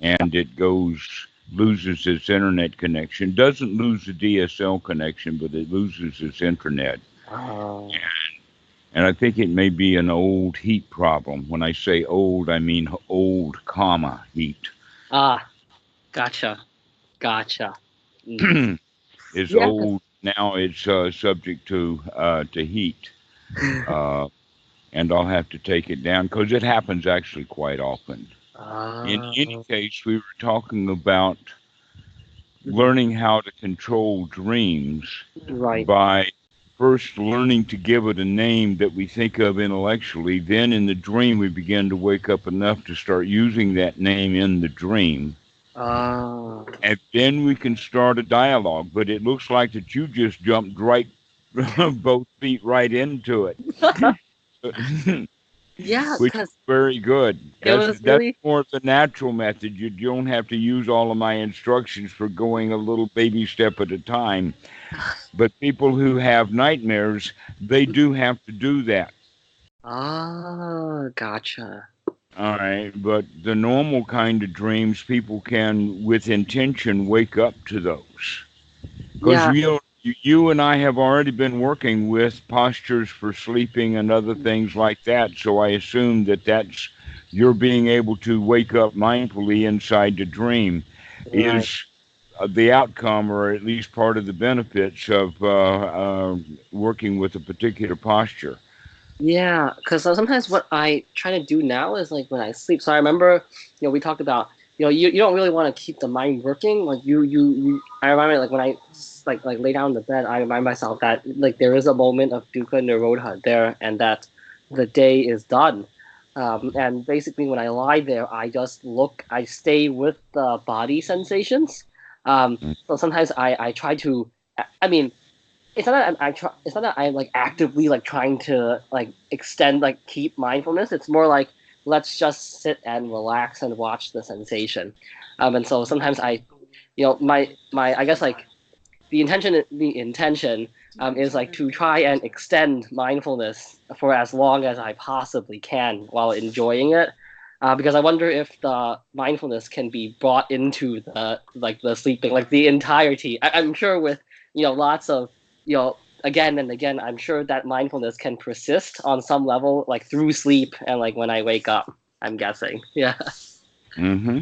and it loses its internet connection. Doesn't lose the DSL connection, but it loses its internet. Oh. And I think it may be an old heat problem. When I say old, I mean old, comma, heat. Ah, gotcha. Gotcha. Mm. Is Yeah, 'cause old now. It's subject to heat, uh, and I'll have to take it down because it happens actually quite often. In ah, any case, we were talking about mhm. learning how to control dreams Right. by first learning to give it a name that we think of intellectually. Then in the dream, we begin to wake up enough to start using that name in the dream. Ah. And then we can start a dialogue. But it looks like that you just jumped right, both feet right into it. Yeah, Which is because very good. it That's was that's really more of the natural method. You don't have to use all of my instructions for going a little baby step at a time. But people who have nightmares, they do have to do that. ah, gotcha. All right, but the normal kind of dreams, people can, with intention, wake up to those. Because Yeah. you and I have already been working with postures for sleeping and other things like that. So I assume that that's you're being able to wake up mindfully inside the dream Right. is the outcome, or at least part of the benefits of working with a particular posture. Yeah, because sometimes what I try to do now is like when I sleep. So I remember, we talked about, you don't really want to keep the mind working. Like I remind me like when I like lay down in the bed, I remind myself that like there is a moment of dukkha nirodha there, and that the day is done. And basically, when I lie there, I stay with the body sensations. So sometimes I try to, I mean it's not that I'm like actively like trying to like extend like keep mindfulness. It's more like let's just sit and relax and watch the sensation. And so sometimes my I guess like the intention is like to try and extend mindfulness for as long as I possibly can while enjoying it. Because I wonder if the mindfulness can be brought into the sleeping, like the entirety. I'm sure with lots of again and again, I'm sure that mindfulness can persist on some level, like through sleep and like when I wake up. I'm guessing. Yeah. Hmm.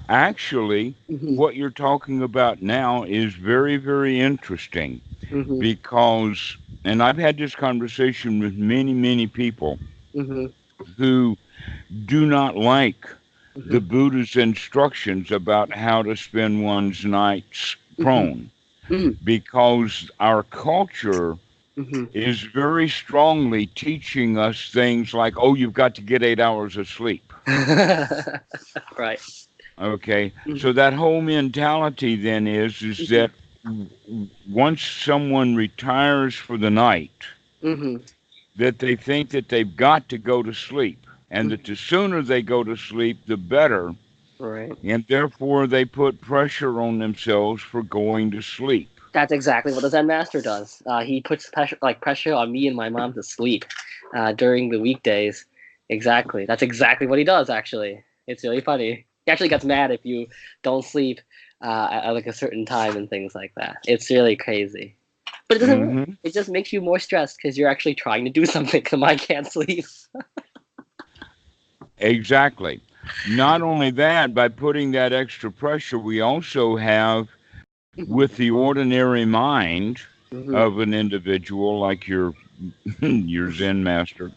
Actually, Hmm. what you're talking about now is very, very interesting Hmm. because, and I've had this conversation with many, many people Hmm. who do not like the Hmm. Buddha's instructions about how to spend one's nights Hmm. prone Hmm. because our culture Hmm. is very strongly teaching us things like, oh, you've got to get 8 hours of sleep. Right. Okay, Mhm, so that whole mentality then is mhm, that once someone retires for the night, mhm, that they think that they've got to go to sleep, and that mhm. the sooner they go to sleep, the better, Right. and therefore they put pressure on themselves for going to sleep. That's exactly what the Zen master does. He puts pressure on me and my mom to sleep during the weekdays. Exactly. That's exactly what he does. Actually, it's really funny. He actually gets mad if you don't sleep at like a certain time and things like that. It's really crazy. But it doesn't work. Hmm. It just makes you more stressed because you're actually trying to do something. The mind can't sleep. Exactly. Not only that, by putting that extra pressure, we also have, with the ordinary mind Hmm. of an individual like your your Zen master,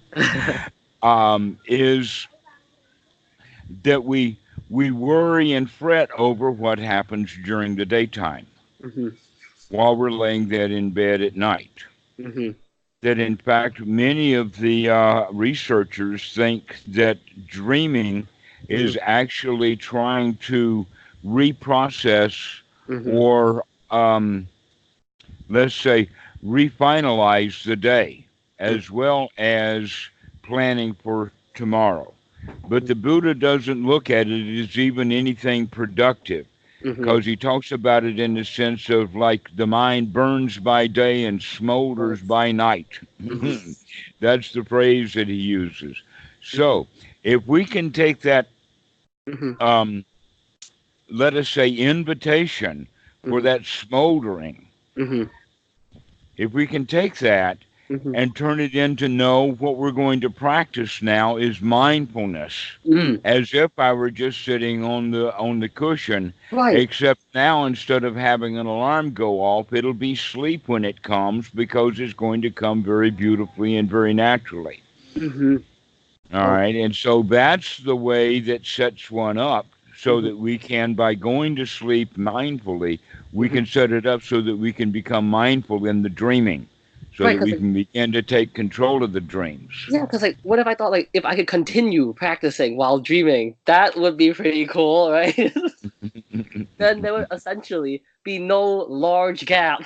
is that we worry and fret over what happens during the daytime Hmm. while we're laying there in bed at night. Hmm. That in fact, many of the researchers think that dreaming Hmm. is actually trying to reprocess Hmm. or, let's say, refinalize the day as well as planning for tomorrow. But the Buddha doesn't look at it as even anything productive Hmm. because he talks about it in the sense of like the mind burns by day and Right. smolders by night. Hmm. That's the phrase that he uses. Hmm. So if we can take that Hmm. let us say, invitation for Mhm. that smoldering, Mhm. if we can take that Mhm. and turn it into no, what we're going to practice now is mindfulness, Mm. as if I were just sitting on the cushion, Right. except now instead of having an alarm go off, it'll be sleep when it comes because it's going to come very beautifully and very naturally. Mhm. All Oh. right. And so that's the way that sets one up so Mhm. that we can, by going to sleep mindfully, we Mhm. can set it up so that we can become mindful in the dreaming, so Right, that because we like, can begin to take control of the dreams. yeah, because like, what if I thought like if I could continue practicing while dreaming, that would be pretty cool, right? Then there would essentially be no large gap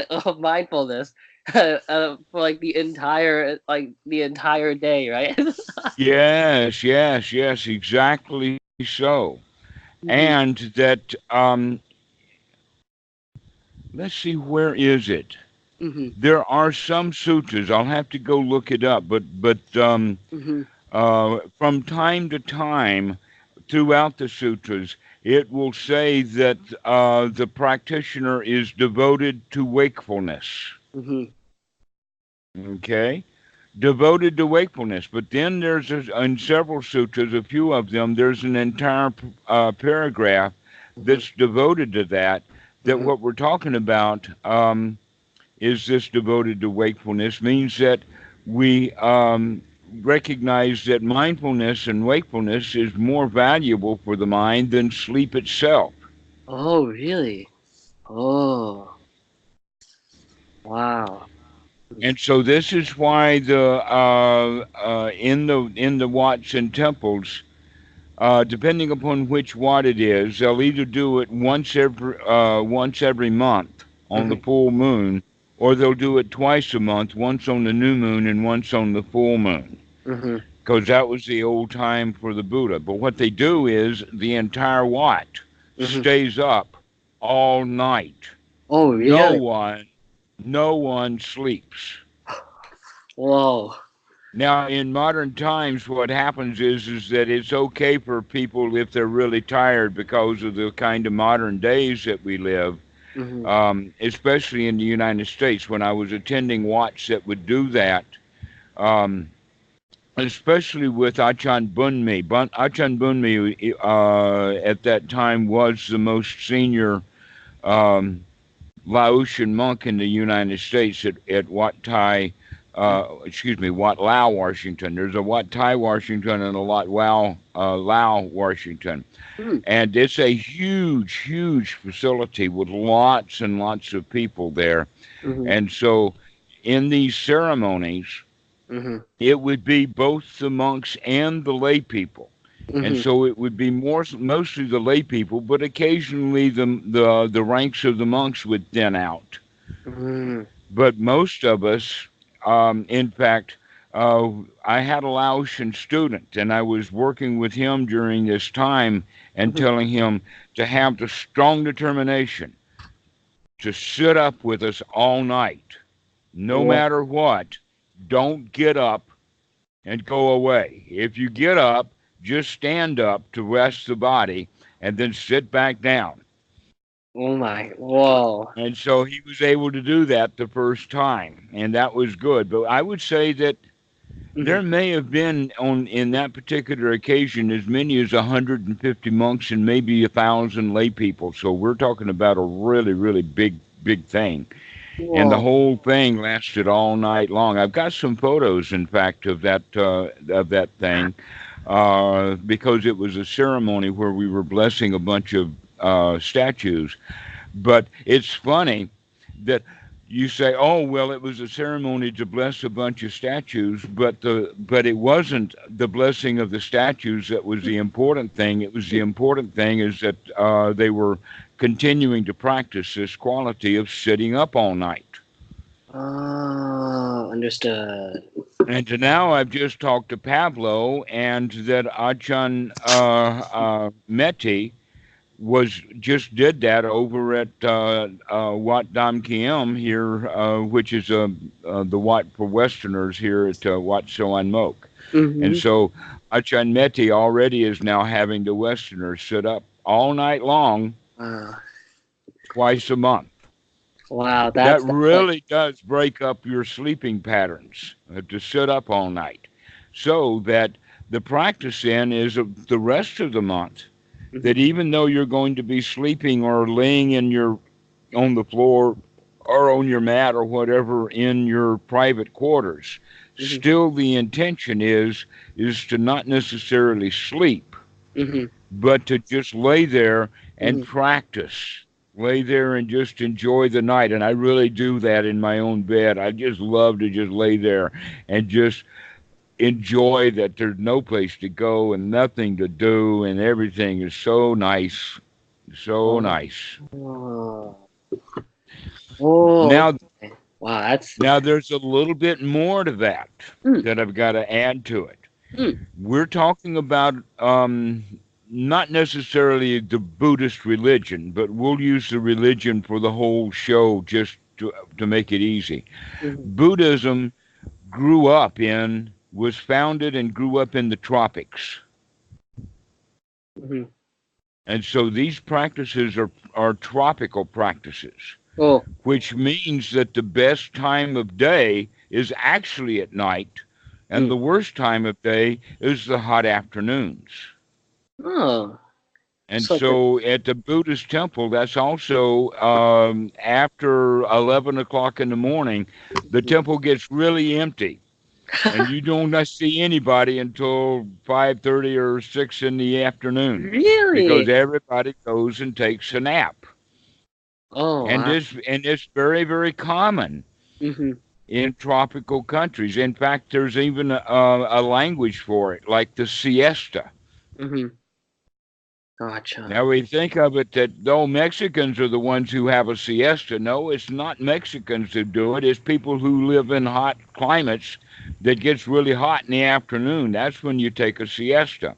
of mindfulness for like the entire day, right? Yes, yes, yes, exactly so. And Mhm. that, let's see, where is it? Mhm. There are some sutras. I'll have to go look it up, Mhm. from time to time throughout the sutras, it will say that the practitioner is devoted to wakefulness. Mhm. Okay? Devoted to wakefulness. But then in several sutras, a few of them, there's an entire paragraph Mhm. that's devoted to that. That Mhm. what we're talking about is this devoted to wakefulness means that we recognize that mindfulness and wakefulness is more valuable for the mind than sleep itself. Oh, really? Oh, wow. And so this is why in the Watts and temples, depending upon which Wat it is, they'll either do it once every month on the Mhm. full moon, or they'll do it twice a month, once on the new moon and once on the full moon, Mhm. because that was the old time for the Buddha. But what they do is the entire Wat Mhm. stays up all night. Oh, No really? one, no one sleeps. Whoa. Now, in modern times, what happens is that it's okay for people if they're really tired because of the kind of modern days that we live, Mhm. especially in the United States. When I was attending Watts that would do that, um, especially with Achan Bunmi. Achan Bunmi at that time was the most senior um, Laotian monk in the United States at Wat Thai, Wat Lao, Washington. There's a Wat Thai, Washington, and a Wat Lao, Washington. Mhm. And it's a huge, huge facility with lots and lots of people there. Mhm. And so in these ceremonies, Mhm. it would be both the monks and the lay people. And Mhm. so it would be mostly the lay people, but occasionally the ranks of the monks would thin out. Mhm. But most of us, in fact, I had a Laotian student, and I was working with him during this time and Mhm. telling him to have the strong determination to sit up with us all night, no Whoa. matter what. Don't get up and go away. If you get up, just stand up to rest the body and then sit back down. Oh my. Whoa. And so he was able to do that the first time, and that was good. But I would say that Mhm. there may have been on in that particular occasion as many as 150 monks and maybe 1,000 lay people. So we're talking about a really, really big thing. And the Whoa. whole thing lasted all night long. I've got some photos, in fact, of that thing, because it was a ceremony where we were blessing a bunch of statues. But it's funny that you say, "Oh, well, it was a ceremony to bless a bunch of statues," but it wasn't the blessing of the statues that was the important thing. It was the important thing is that they were continuing to practice this quality of sitting up all night. Oh, understood. And to now, I've just talked to Pablo, and that Ajahn Meti was just did that over at Wat Dam Kiem here, which is the Wat for Westerners here at Wat Soan Mok. And Mhm. so Achan Meti already is now having the Westerners sit up all night long, Uh, twice a month. wow, That that's like, really does break up your sleeping patterns to sit up all night. So that the practice then is of the rest of the month mhm, that even though you're going to be sleeping or laying in your on the floor or on your mat or whatever in your private quarters, mhm, still the intention is to not necessarily sleep, mhm, but to just lay there and mhm. practice. Lay there and just enjoy the night. And I really do that in my own bed. I just love to just lay there and just enjoy that there's no place to go and nothing to do and everything is so nice. So Oh, nice. oh, oh, Now okay. Wow, that's now there's a little bit more to that mm, that I've got to add to it. mm, We're talking about not necessarily the Buddhist religion, but we'll use the religion for the whole show just to make it easy. mhm, Buddhism was founded and grew up in the tropics. mhm. And so these practices are tropical practices, Oh, which means that the best time of day is actually at night, and mm, the worst time of day is the hot afternoons. oh, And so good. so at the Buddhist temple, that's also after 11 o'clock in the morning, the temple gets really empty. And you don't see anybody until 5:30 or 6 in the afternoon because Really? everybody goes and takes a nap. Oh, And wow. it's very, very common Mhm, in tropical countries. In fact, there's even a language for it, like the siesta. mhm. Gotcha. Now we think of it that though Mexicans are the ones who have a siesta. No, it's not Mexicans who do it. It's people who live in hot climates that gets really hot in the afternoon. That's when you take a siesta.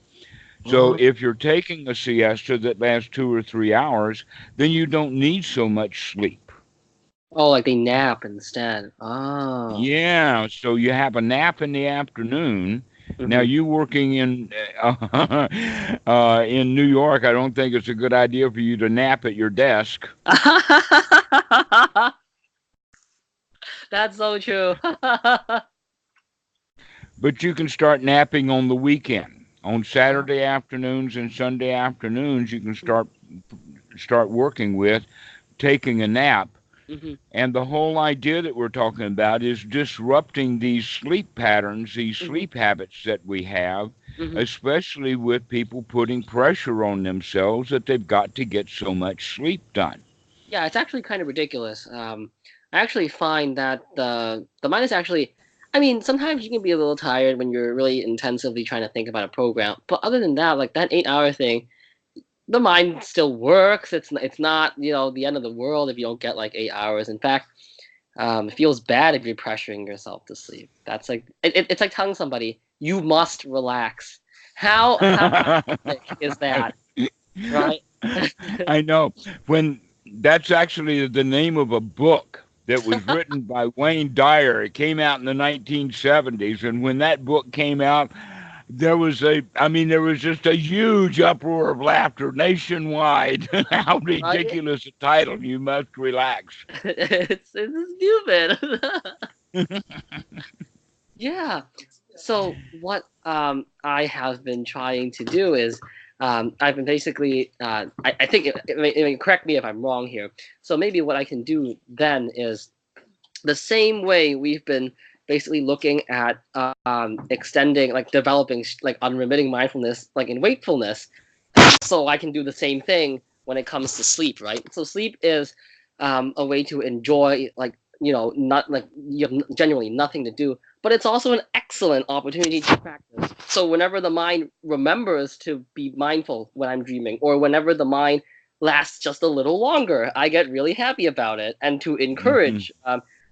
So Oh, if you're taking a siesta that lasts 2 or 3 hours, then you don't need so much sleep. oh, like they nap instead. Oh. Yeah, so you have a nap in the afternoon. Now Mhm. you working in New York, I don't think it's a good idea for you to nap at your desk, That's so true. but you can start napping on the weekend. On Oh. Saturday afternoons and Sunday afternoons, you can start working with taking a nap. Mhm, And the whole idea that we're talking about is disrupting these sleep patterns, these mhm, sleep habits that we have, mhm. especially with people putting pressure on themselves that they've got to get so much sleep done. Yeah, it's actually kind of ridiculous. I actually find that the mind is actually, I mean, sometimes you can be a little tired when you're really intensively trying to think about a program. But other than that, like that 8 hour thing, the mind still works. It's not, the end of the world if you don't get like 8 hours. In fact, it feels bad if you're pressuring yourself to sleep. That's like it's like telling somebody you must relax. How toxic is that, right? I know. When that's actually the name of a book that was written by Wayne Dyer. It came out in the 1970s, and when that book came out, there was just a huge uproar of laughter nationwide. How Right? ridiculous a title! You must relax. It's stupid. Yeah. So what I have been trying to do is I've been basically I think correct me if I'm wrong here. So maybe what I can do then is the same way we've been basically looking at extending like developing like unremitting mindfulness like in wakefulness, so I can do the same thing when it comes to sleep, right? So sleep is a way to enjoy, like, not like you have genuinely nothing to do, but it's also an excellent opportunity to practice. So whenever the mind remembers to be mindful when I'm dreaming, or whenever the mind lasts just a little longer, I get really happy about it, and to Hmm. encourage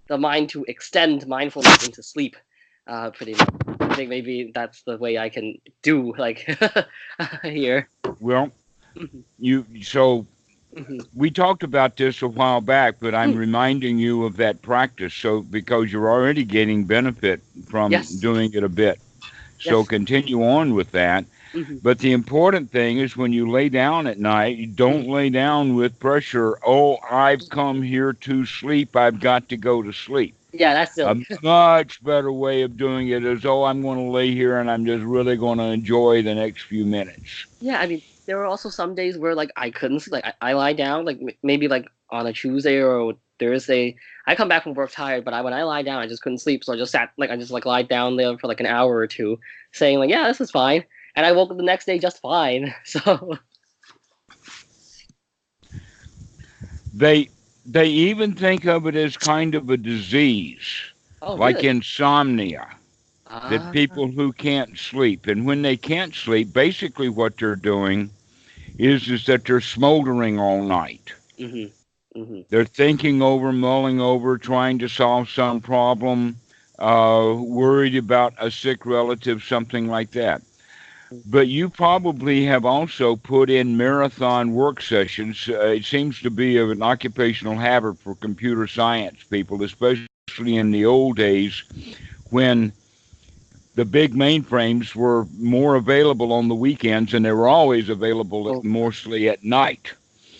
the mind to extend mindfulness into sleep. Pretty much. I think maybe that's the way I can do like here. Well, Mhm, you so mhm. we talked about this a while back, but I'm Mm, reminding you of that practice. So because you're already getting benefit from yes. doing it a bit. So Yes. continue on with that. Hmm. But the important thing is when you lay down at night, you don't lay down with pressure. Oh, I've come here to sleep. I've got to go to sleep. Yeah, that's A silly. much better way of doing it is, oh, I'm going to lay here and I'm just really going to enjoy the next few minutes. Yeah, I mean, there were also some days where like I couldn't sleep. Like I lie down, like maybe like on a Tuesday or Thursday. I come back from work tired, but when I lie down, I just couldn't sleep. So I just sat like I just like lied down there for like an hour or two, saying like, yeah, this is fine. And I woke up the next day just fine. So They they even think of it as kind of a disease, oh like really? insomnia, that Ah. people who can't sleep, and when they can't sleep, basically what they're doing is that they're smoldering all night. Mhm. Mhm. They're thinking over, mulling over, trying to solve some problem, worried about a sick relative, something like that. But you probably have also put in marathon work sessions. It seems to be an occupational habit for computer science people, especially in the old days when the big mainframes were more available on the weekends and they were always available Oh. mostly at night.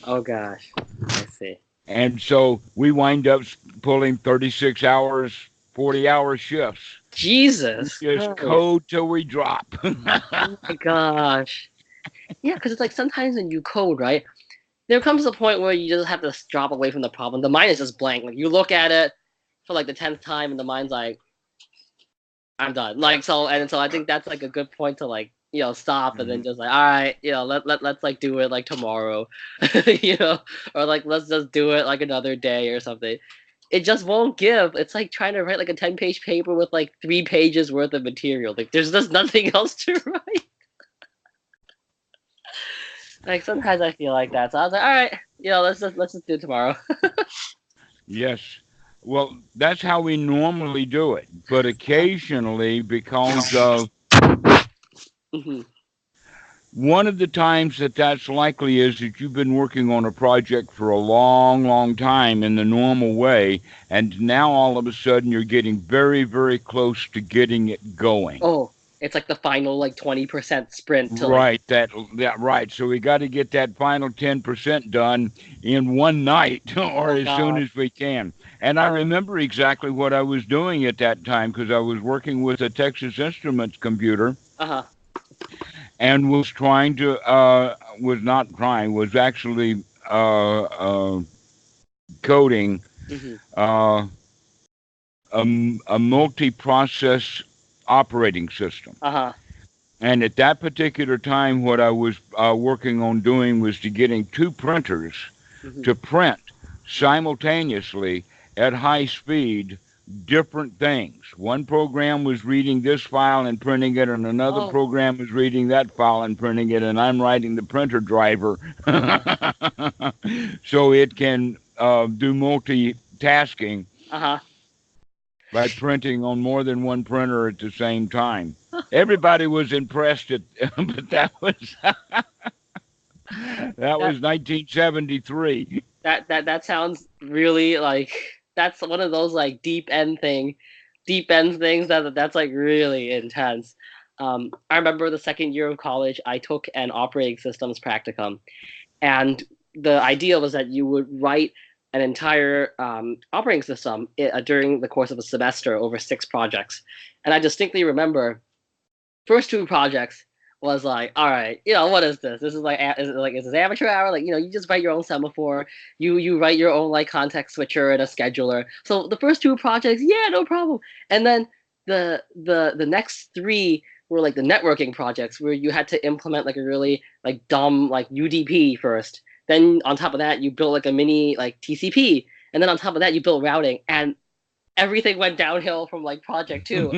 Oh gosh. I see. And so we wind up pulling 36 hours, 40-hour shifts. We Jesus just Christ. code till we drop. Oh my gosh. Yeah, because it's like sometimes when you code, right? There comes a point where you just have to drop away from the problem. The mind is just blank. Like you look at it for like the 10th time, and the mind's like, "I'm done." Like so, and so I think that's like a good point to like stop and then Mhm. just like, all right, let's like do it like tomorrow, you know, or like let's just do it like another day or something. It just won't give. It's like trying to write like a 10-page paper with like 3 pages worth of material. Like there's just nothing else to write. Like sometimes I feel like that. So I was like, all right, let's just do it tomorrow. Yes. Well, that's how we normally do it. But occasionally, because of Hmm. one of the times that that's likely is that you've been working on a project for a long, long time in the normal way, and now all of a sudden you're getting very, very close to getting it going. Oh, it's like the final like 20% sprint to like. Right, that right. So we got to get that final 10% done in one night or Oh as soon God. as we can. And I remember exactly what I was doing at that time because I was working with a Texas Instruments computer Uh huh. and was trying to was not trying, was actually coding Hmm. uh, a multi-process operating system. Uh huh. And at that particular time, what I was working on doing was to getting two printers Hmm. to print simultaneously at high speed different things. One program was reading this file and printing it, and another Oh. program was reading that file and printing it, and I'm writing the printer driver Uh huh. so it can do multitasking Uh huh. by printing on more than one printer at the same time. Everybody was impressed at, but that That was 1973. that sounds really like that's one of those like deep end things that's like really intense. I remember the second year of college, I took an operating systems practicum, and the idea was that you would write an entire operating system during the course of a semester over 6 projects. And I distinctly remember first 2 projects was like, all right, what is this? This is like, is this amateur hour? Like, you just write your own semaphore. You write your own like context switcher and a scheduler. So the first 2 projects, yeah, no problem. And then the next 3 were like the networking projects where you had to implement like a really like dumb like UDP first. Then on top of that, you built like a mini like TCP. And then on top of that, you built routing. And everything went downhill from like project 2.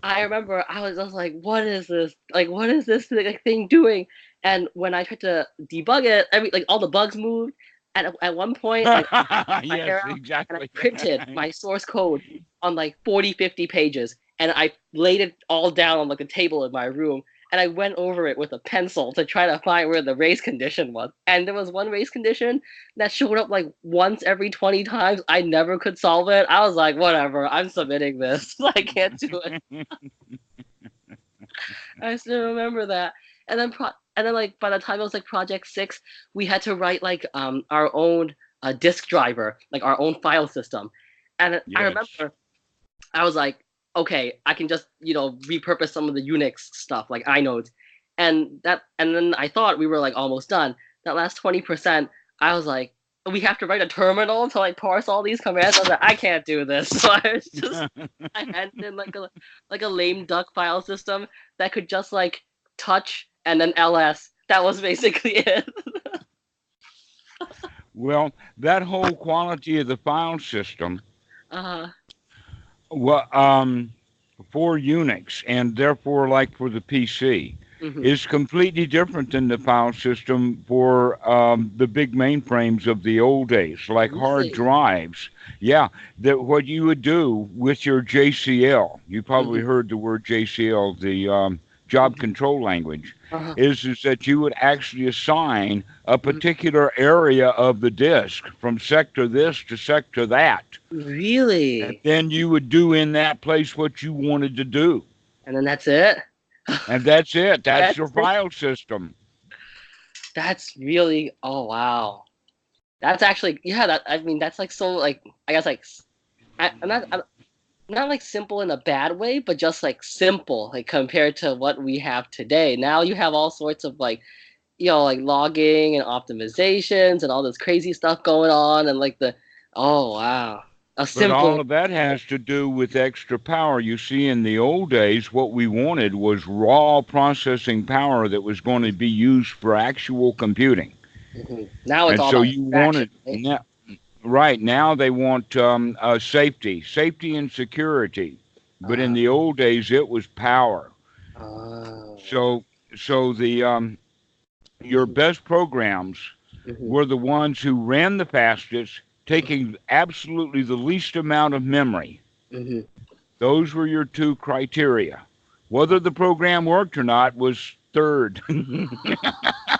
I remember I was just like, what is this? Like, what is this like, thing doing? And when I tried to debug it, like all the bugs moved. And at one point, like my Yes, hair out, and I exactly. printed my source code on like 40, 50 pages, and I laid it all down on like a table in my room. and I went over it with a pencil to try to find where the race condition was. And there was one race condition that showed up like once every 20 times. I never could solve it. I was like, whatever, I'm submitting this. I can't do it. I still remember that. And then like by the time it was like project 6, we had to write like our own disk driver, like our own file system. And I Yes. remember I was like, okay, I can just, repurpose some of the Unix stuff like inodes. And then I thought we were like almost done. That last 20%, I was like, we have to write a terminal to like parse all these commands. I was like, I can't do this. So I handed in like a lame duck file system that could just like touch and then ls. That was basically it. Well, that whole quality of the file system, Uh well, for Unix and therefore like for the PC, hmm is completely different than the file system for the big mainframes of the old days, like hard Really? drives. Yeah, that what you would do with your JCL, you probably hmm heard the word JCL, the job hmm control language, Uh-huh. is that you would actually assign a Mhm. particular area of the disk from sector this to sector that. And Really? then you would do in that place what you wanted to do. And then that's it? And that's it. That's your That's it? file system. That's really, oh wow. That's actually, yeah, that, I mean, that's like so like, I guess like I'm not like simple in a bad way, but just like simple like compared to what we have today. Now you have all sorts of like, like logging and optimizations and all this crazy stuff going on, and like oh wow. A But all simple of that has to do with extra power. You see, in the old days, what we wanted was raw processing power that was going to be used for actual computing. Now it's And all so about you abstraction, wanted, right? right now they want safety and security. But in Uh, the old days, it was power. oh. So, so your Mhm, best programs mhm, were the ones who ran the fastest, taking absolutely the least amount of memory. mhm. Those were your two criteria. Whether the program worked or not was third.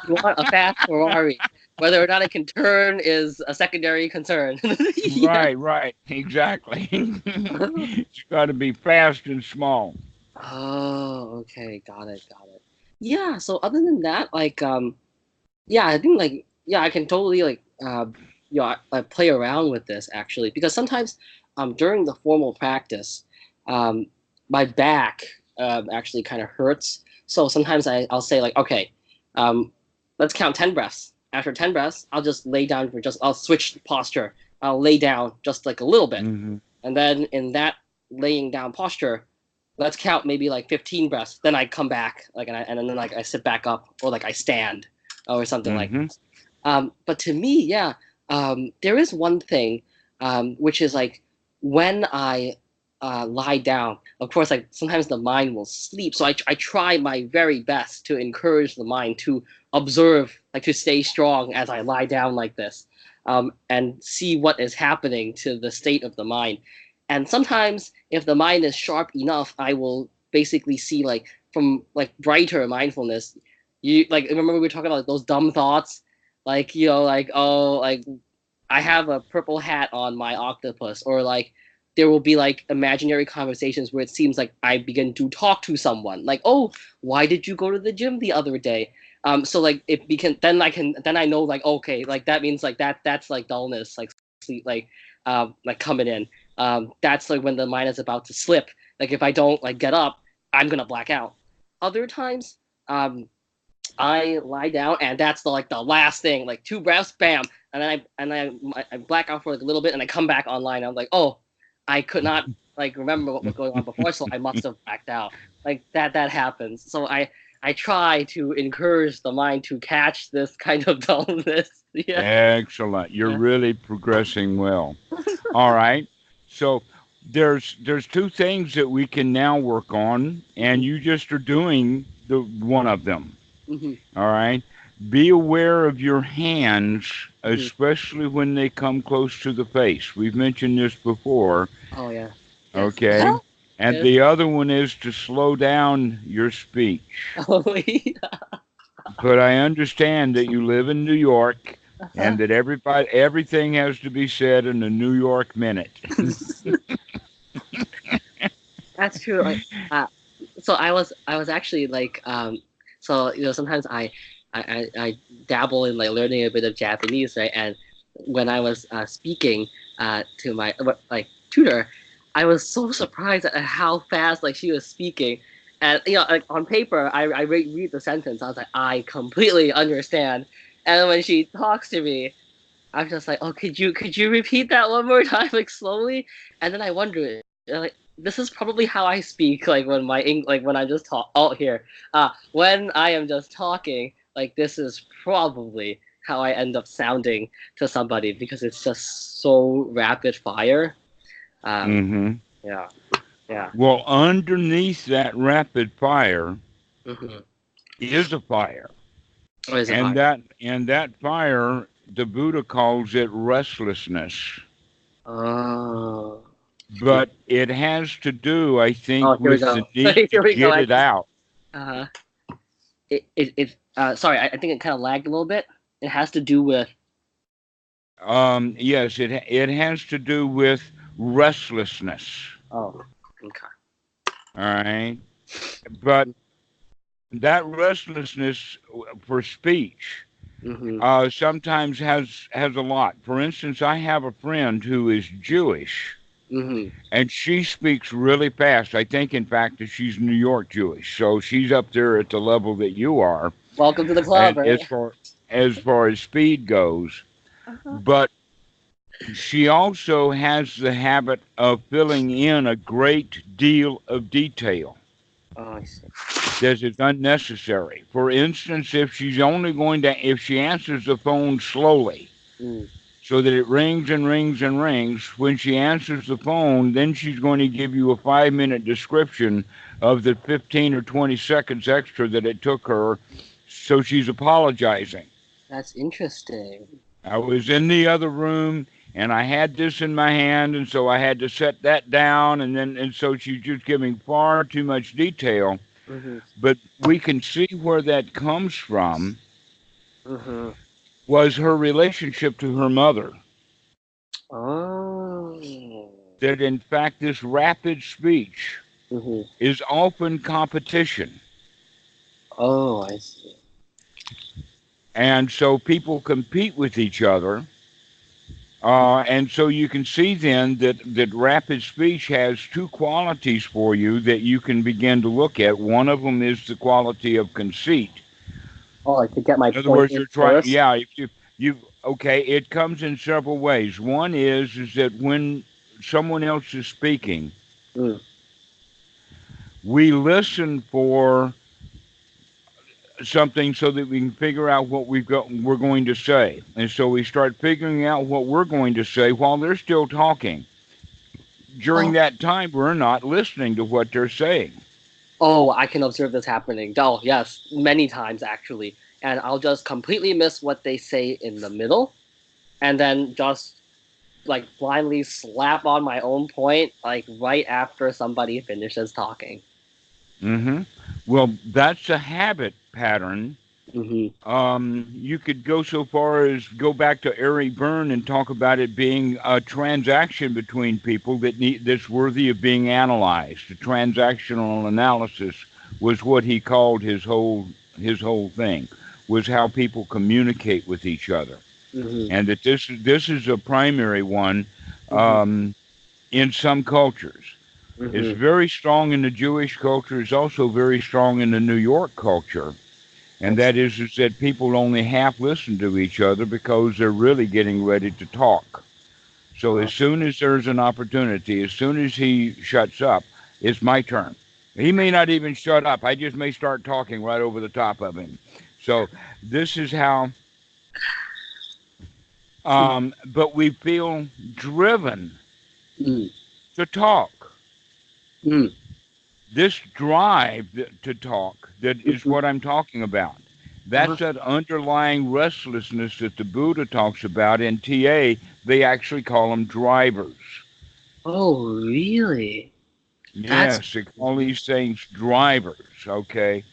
You want a fast Ferrari. Whether or not it can turn is a secondary concern. Yeah. Right, right, exactly. It's got to be fast and small. Oh, okay, got it, got it. Yeah, so other than that, like, yeah, I think like, yeah, I can totally like, I play around with this actually because sometimes, during the formal practice, um, my back, actually kind of hurts. So sometimes I'll say like, okay, um, let's count 10 breaths. After 10 breaths, I'll just lay down for I'll switch posture. I'll lay down just like a little bit, Hmm. and then in that laying down posture, let's count maybe like 15 breaths. Then I come back like and then like I sit back up or like I stand or something like Hmm. this. But to me, yeah, there is one thing, which is like when I lie down. Of course, like sometimes the mind will sleep, so I try my very best to encourage the mind to observe, like to stay strong as I lie down like this, and see what is happening to the state of the mind. And sometimes, if the mind is sharp enough, I will basically see like from like brighter mindfulness. You like remember we were talking about like, those dumb thoughts, like like oh like I have a purple hat on my octopus, or like there will be like imaginary conversations where it seems like I begin to talk to someone, like oh why did you go to the gym the other day? So like if we can then I know like okay like that means like that's like dullness like sleep like coming in. That's like when the mind is about to slip. Like if I don't like get up, I'm gonna black out. Other times, um, I lie down and that's the like the last thing, like 2 breaths, bam, and then I black out for like a little bit and I come back online. I'm like, oh, I could not like remember what was going on before, so I must have blacked out. Like that happens. So I try to encourage the mind to catch this kind of dullness. Yeah. Excellent. You're Yeah. really progressing well. All right. So there's two things that we can now work on, and hmm you just are doing the one of them. hmm All right. Be aware of your hands, hmm especially when they come close to the face. We've mentioned this before. Oh yeah. Yes. Okay. And the other one is to slow down your speech. Oh, yeah. But I understand that you live in New York and that everything has to be said in a New York minute. That's true. Like, uh, so I was actually like, so sometimes I dabble in like learning a bit of Japanese, right? And when I was speaking to my like tutor, I was so surprised at how fast like she was speaking. And like on paper, I read the sentence. I was like, I completely understand. And when she talks to me, I'm just like, oh, could you repeat that one more time, like slowly? And then I wonder, like, this is probably how I speak, like when like when I just talk out here. When I am just talking, like this is probably how I end up sounding to somebody because it's just so rapid fire. Um, Hmm. yeah, yeah. Well, underneath that rapid fire Mm-hmm. is a fire. Or is it And fire? that fire, the Buddha calls it restlessness. Oh, But it has to do, I think, oh, here we with the go. need to Here we go. get it out. Uh, sorry, I think it kind of lagged a little bit. It has to do with. Yes, it has to do with restlessness. Oh, okay. All right, but that restlessness for speech Mm-hmm. sometimes has a lot. For instance, I have a friend who is Jewish, Mm-hmm. and she speaks really fast. I think, in fact, that she's New York Jewish, so she's up there at the level that you are, Welcome to the club, and right? as far as speed goes. Uh-huh. But she also has the habit of filling in a great deal of detail Oh, I see. that is unnecessary. For instance, if she answers the phone slowly Mm. so that it rings and rings and rings, when she answers the phone, then she's going to give you a 5 minute description of the 15 or 20 seconds extra that it took her. So she's apologizing. That's interesting. I was in the other room and I had this in my hand, and so I had to set that down, and so she's just giving far too much detail. Mm-hmm. But we can see where that comes from Mm-hmm. was her relationship to her mother. Oh. That in fact this rapid speech Mm-hmm. is often competition. Oh, I see. And so people compete with each other. And so you can see then that rapid speech has two qualities for you that you can begin to look at. One of them is the quality of conceit. Oh, like to get my In other point words, in you're trying, first. yeah, if you, okay, it comes in several ways. One is that when someone else is speaking, Mm. we listen for something so that we can figure out what we're going to say. And so we start figuring out what we're going to say while they're still talking. During Oh, that time, we're not listening to what they're saying. oh, I can observe this happening. Oh, yes, many times actually. And I'll just completely miss what they say in the middle, and then just like blindly slap on my own point, like right after somebody finishes talking. Hmm. Well, that's a habit pattern. Mm-hmm. You could go so far as go back to Eric Berne and talk about it being a transaction between people that's worthy of being analyzed. The transactional analysis was what he called his whole thing, was how people communicate with each other, Mm-hmm. and that this is a primary one Mm-hmm. um, in some cultures. It's Mm-hmm. very strong in the Jewish culture. It's also very strong in the New York culture, and That's that is that people only half listen to each other because they're really getting ready to talk. So uh, as soon as there's an opportunity, as soon as he shuts up, it's my turn. He may not even shut up. I just may start talking right over the top of him. So this is how. But we feel driven mm, to talk. mm, This drive to talk that is mm-hmm. what I'm talking about. Uh-huh. That's that underlying restlessness that the Buddha talks about. In TA, they actually call them drivers. Oh, really? That's Yes, they call these things drivers. Okay.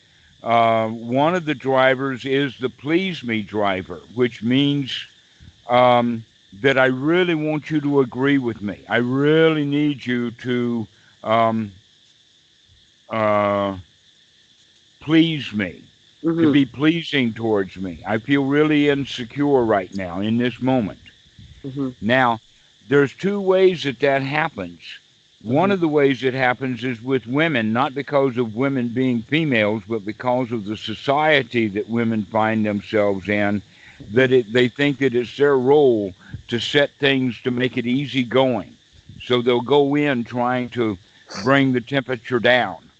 One of the drivers is the please me driver, which means that I really want you to agree with me. I really need you to um, uh, please me, to mm-hmm, be pleasing towards me. I feel really insecure right now in this moment. mm-hmm, Now, there's two ways that that happens. One mm-hmm, of the ways it happens is with women, not because of women being females, but because of the society that women find themselves in, mm-hmm. that they think that it's their role to set things to make it easy going. So they'll go in trying to bring the temperature down.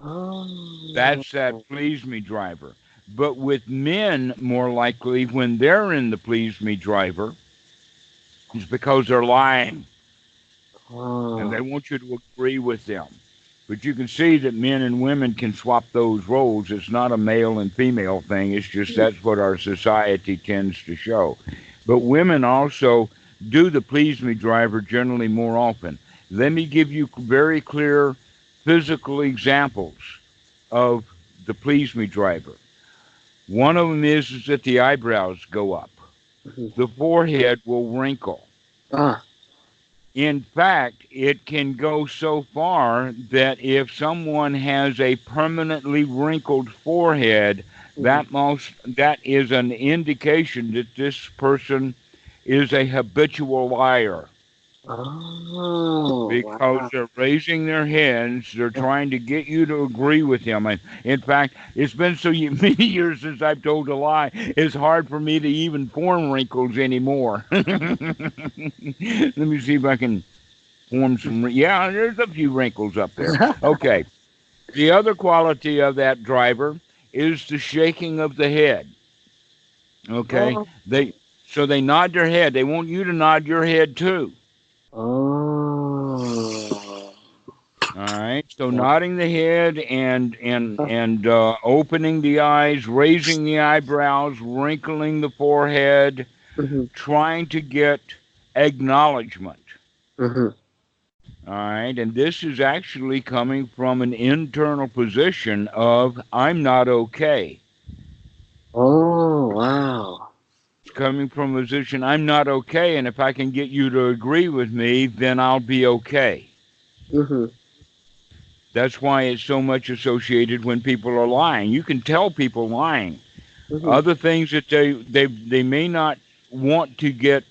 Oh, That's that please me driver. But with men, more likely, when they're in the please me driver, it's because they're lying and they oh, want you to agree with them. But you can see that men and women can swap those roles. It's not a male and female thing. It's just that's what our society tends to show. But women also do the please me driver generally more often. Let me give you very clear physical examples of the please me driver. One of them is that the eyebrows go up, mm-hmm. the forehead will wrinkle. Ah, In fact, it can go so far that if someone has a permanently wrinkled forehead, mm-hmm. that is an indication that this person is a habitual liar Oh, because wow. they're raising their hands. They're trying to get you to agree with them. And in fact, it's been so many years since I've told a lie. It's hard for me to even form wrinkles anymore. Let me see if I can form some. Yeah, there's a few wrinkles up there. Okay. The other quality of that driver is the shaking of the head. Okay. Oh, They nod their head. They want you to nod your head too. oh, All right. So wow. nodding the head and opening the eyes, raising the eyebrows, wrinkling the forehead, Mm-hmm, trying to get acknowledgement. mm-hmm. All right. And this is actually coming from an internal position of I'm not okay. Oh, wow. It's coming from a position I'm not okay. And if I can get you to agree with me, then I'll be okay. Mm-hmm, That's why it's so much associated when people are lying. You can tell people lying. mm-hmm, Other things that they may not want to get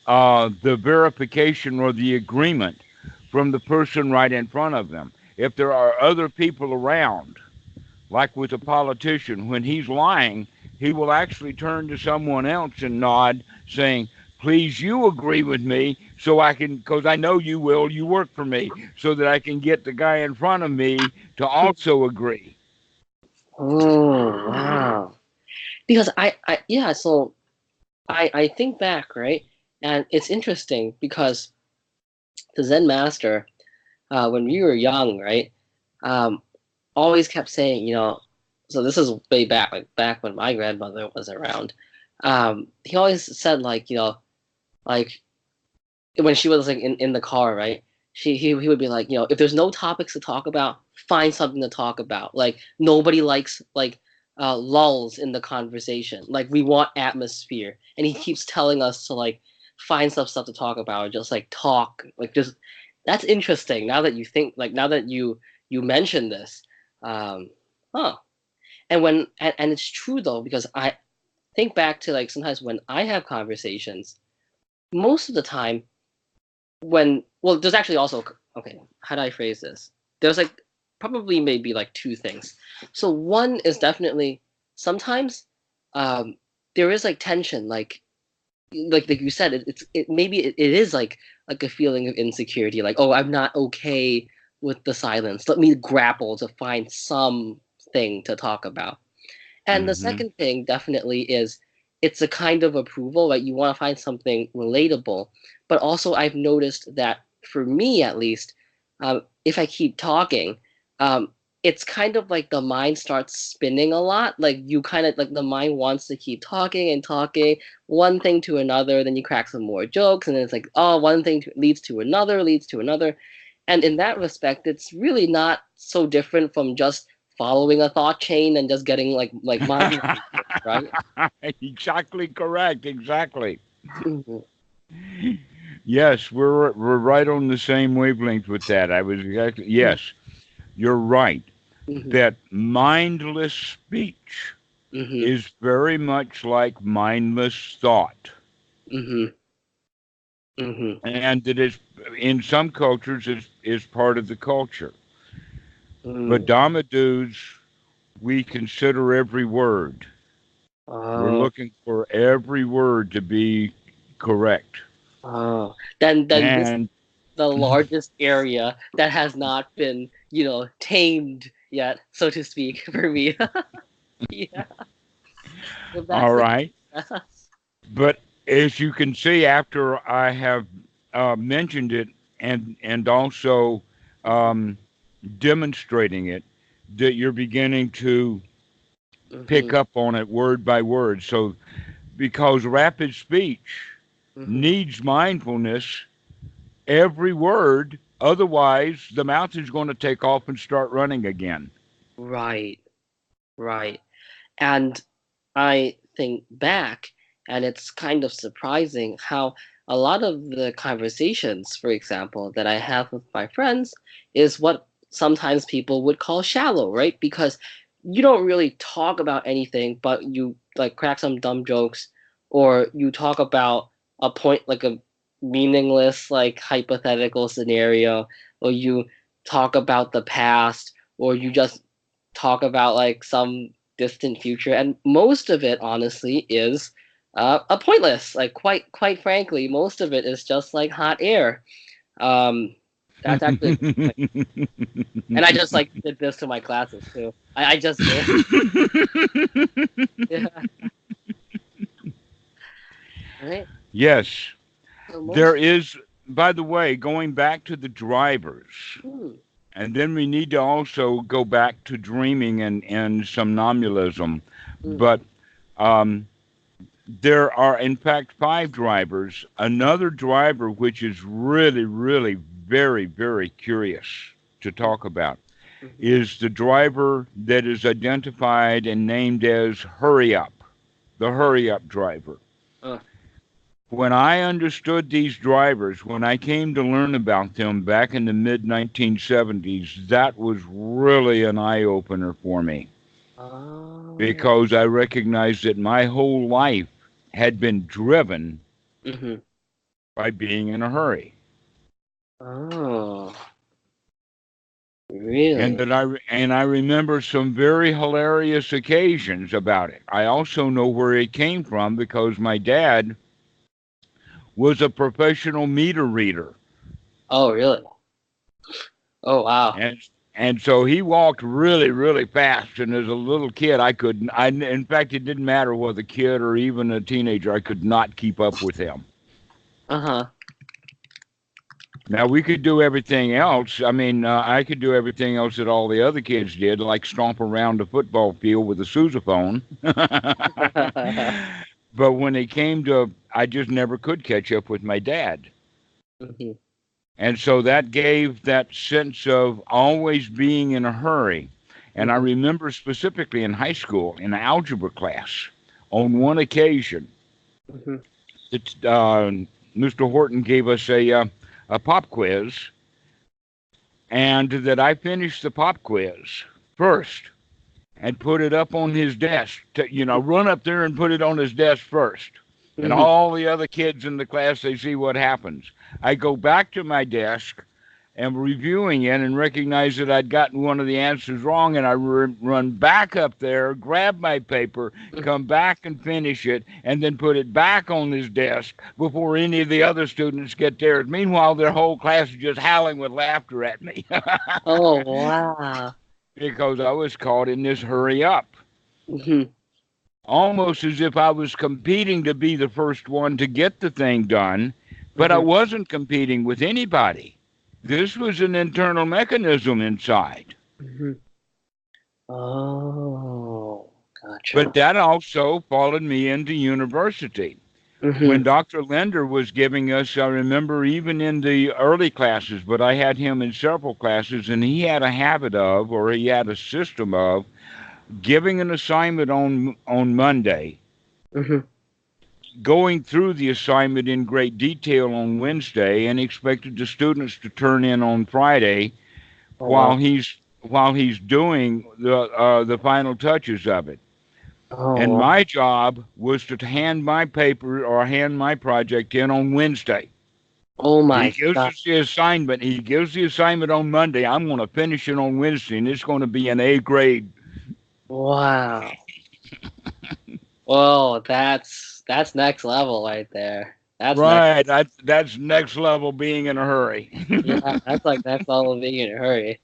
the verification or the agreement from the person right in front of them. If there are other people around, like with a politician, when he's lying, he will actually turn to someone else and nod, saying, please, you agree with me so I can, because I know you will, you work for me, so that I can get the guy in front of me to also agree. oh, wow. Because yeah, so I think back, right? And it's interesting because the Zen master, when we were young, right, um, always kept saying, so this is way back, like back when my grandmother was around. He always said, like when she was like in the car, right? He would be like, if there's no topics to talk about, find something to talk about. Like nobody likes like lulls in the conversation. Like we want atmosphere, and he keeps telling us to like find stuff to talk about, just like talk, like just that's interesting. Now that you think, like now that you mention this, um, huh? And it's true though because I think back to like sometimes when I have conversations, most of the time when well there's actually also okay how do I phrase this there's like probably maybe like two things so one is definitely sometimes um there is like tension like you said it maybe it is like a feeling of insecurity like oh I'm not okay with the silence let me grapple to find something to talk about and the Hmm. second thing definitely is it's a kind of approval, like you want to find something relatable. But also, I've noticed that for me at least, if I keep talking, um, it's kind of like the mind starts spinning a lot. Like you kind of like the mind wants to keep talking and talking, one thing to another. Then you crack some more jokes, and then it's like, oh, one thing leads to another, leads to another. And in that respect, it's really not so different from just following a thought chain and just getting like mind, right? Exactly correct. Exactly. Mhm. Yes, we're right on the same wavelength with that. I was exactly yes. You're right. Mhm. That mindless speech Mhm. is very much like mindless thought. Mhm. Mhm. And it is in some cultures is part of the culture. But Mhm. Dhammadu's, we consider every word. We're Oh. looking for every word to be correct. Oh. Then this And the largest area that has not been, tamed yet, so to speak, for me. Yeah, if that's all the right. But as you can see, after I have mentioned it and also um, demonstrating it, that you're beginning to mm-hmm, pick up on it word by word. So because rapid speech mm-hmm. needs mindfulness, every word, otherwise the mouth is going to take off and start running again. Right, right. And I think back, and it's kind of surprising how a lot of the conversations, for example, that I have with my friends is what sometimes people would call shallow, right? Because you don't really talk about anything, but you like crack some dumb jokes, or you talk about a point like a meaningless, like hypothetical scenario, or you talk about the past, or you just talk about like some distant future, and most of it, honestly, is a pointless. Like quite frankly, most of it is just like hot air. Um, that's actually, like, and I just like did this to my classes too. I just did. Yeah, right. Yes, So there most. is, by the way, going back to the drivers, Hmm, and then we need to also go back to dreaming and somnambulism. hmm, But um, there are, in fact, five drivers. Another driver, which is really, really very, very curious to talk about, hmm. is the driver that is identified and named as Hurry Up, the Hurry Up driver. Uh, When I understood these drivers, when I came to learn about them back in the mid 1970s, that was really an eye opener for me oh. because I recognized that my whole life had been driven Hmm. by being in a hurry. Oh, And really? I remember some very hilarious occasions about it. I also know where it came from because my dad was a professional meter reader. Oh, really? Oh, wow. And and so he walked really, really fast. And as a little kid, I couldn't. In fact, it didn't matter whether a kid or even a teenager. I could not keep up with him. Uh-huh. Now we could do everything else. I mean, I could do everything else that all the other kids did, like stomp around the football field with a sousaphone. But when it came to, I just never could catch up with my dad. Hmm. And so that gave that sense of always being in a hurry. And I Hmm. remember specifically in high school, in algebra class, on one occasion, Hmm. that Mr. Horton gave us a pop quiz, and that I finished the pop quiz first and put it up on his desk. Run up there and put it on his desk first. And Hmm. all the other kids in the class, they see what happens. I go back to my desk and reviewing it and recognize that I'd gotten one of the answers wrong, and I run back up there, grab my paper, come back and finish it, and then put it back on his desk before any of the other students get theirs. Meanwhile, their whole class is just howling with laughter at me Oh, wow. because I was caught in this hurry up. Hmm. Almost as if I was competing to be the first one to get the thing done, but I Hmm. wasn't competing with anybody. This was an internal mechanism inside. Hmm. Oh, But gotcha. that also followed me into university. When Mm-hmm. Dr. Linder was giving us, I remember even in the early classes, but I had him in several classes, and he had a habit of, or he had a system of, giving an assignment on Monday, Mm-hmm. going through the assignment in great detail on Wednesday, and expected the students to turn in on Friday Oh while wow. he's doing the final touches of it. Oh And wow. my job was to hand my paper or hand my project in on Wednesday. Oh He my gives God. us the assignment. He gives the assignment on Monday. I'm going to finish it on Wednesday, and it's going to be an A grade. Wow. Whoa, that's next level right there. That's next. Right. That's next level being in a hurry. Yeah, that's like next level being in a hurry.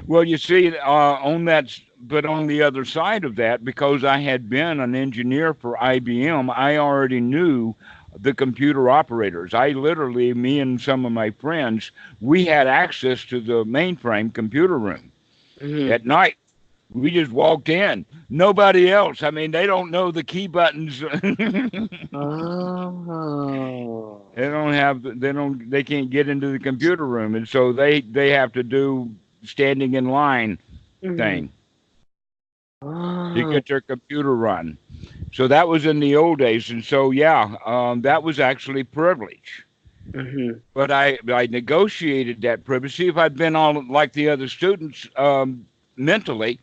Well, you see, but on the other side of that, because I had been an engineer for IBM, I already knew the computer operators. I literally, me and some of my friends, we had access to the mainframe computer room Hmm. at night. We just walked in. Nobody else. I mean, they don't know the key buttons. Oh. They can't get into the computer room, and so they have to do standing in line Hmm. thing to Oh. get their computer run. So that was in the old days, and so yeah, that was actually privilege. Hmm. But I negotiated that privilege. See, if I'd been all like the other students mentally,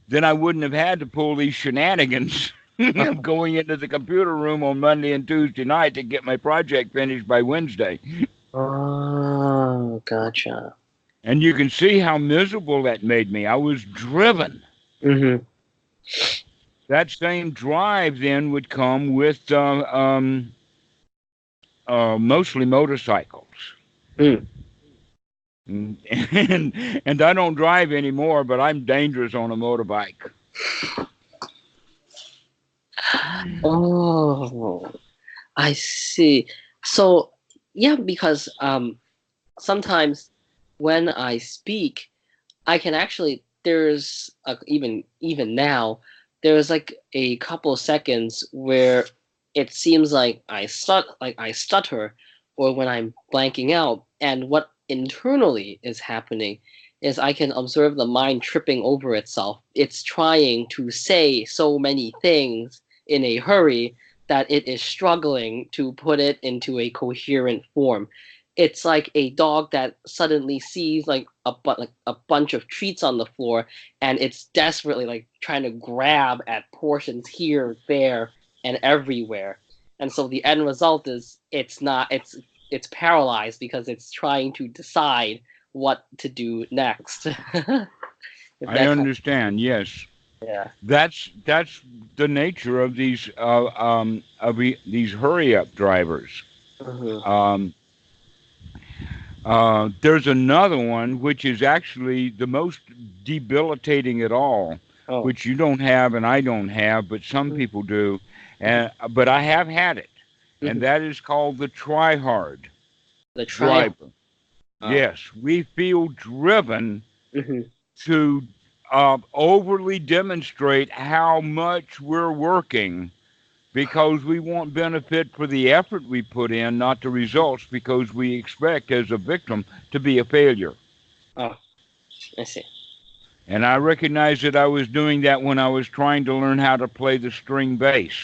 then I wouldn't have had to pull these shenanigans of going into the computer room on Monday and Tuesday night to get my project finished by Wednesday. Oh, gotcha. And you can see how miserable that made me. I was driven. Hmm. That same drive then would come with mostly motorcycles. Mm. And I don't drive anymore, but I'm dangerous on a motorbike. Oh, I see. So, yeah, because sometimes when I speak, I can actually even now there's like a couple of seconds where it seems like I stutter or when I'm blanking out, and what internally is happening is I can observe the mind tripping over itself. It's trying to say so many things in a hurry that it is struggling to put it into a coherent form. It's like a dog that suddenly sees like a bunch of treats on the floor, and it's desperately like trying to grab at portions here, there, and everywhere. And so the end result is it's paralyzed because it's trying to decide what to do next. If I that kind understand. Yes, of, yeah. that's the nature of these hurry up drivers. Hmm. Um, there's another one which is actually the most debilitating at all, Oh. which you don't have and I don't have, but some Hmm. people do. But I have had it, and Hmm. that is called the try hard The trial. driver. Oh. Yes, we feel driven Hmm. to overly demonstrate how much we're working because we want benefit for the effort we put in, not the results, because we expect as a victim to be a failure. Oh, I see. And I recognized that I was doing that when I was trying to learn how to play the string bass.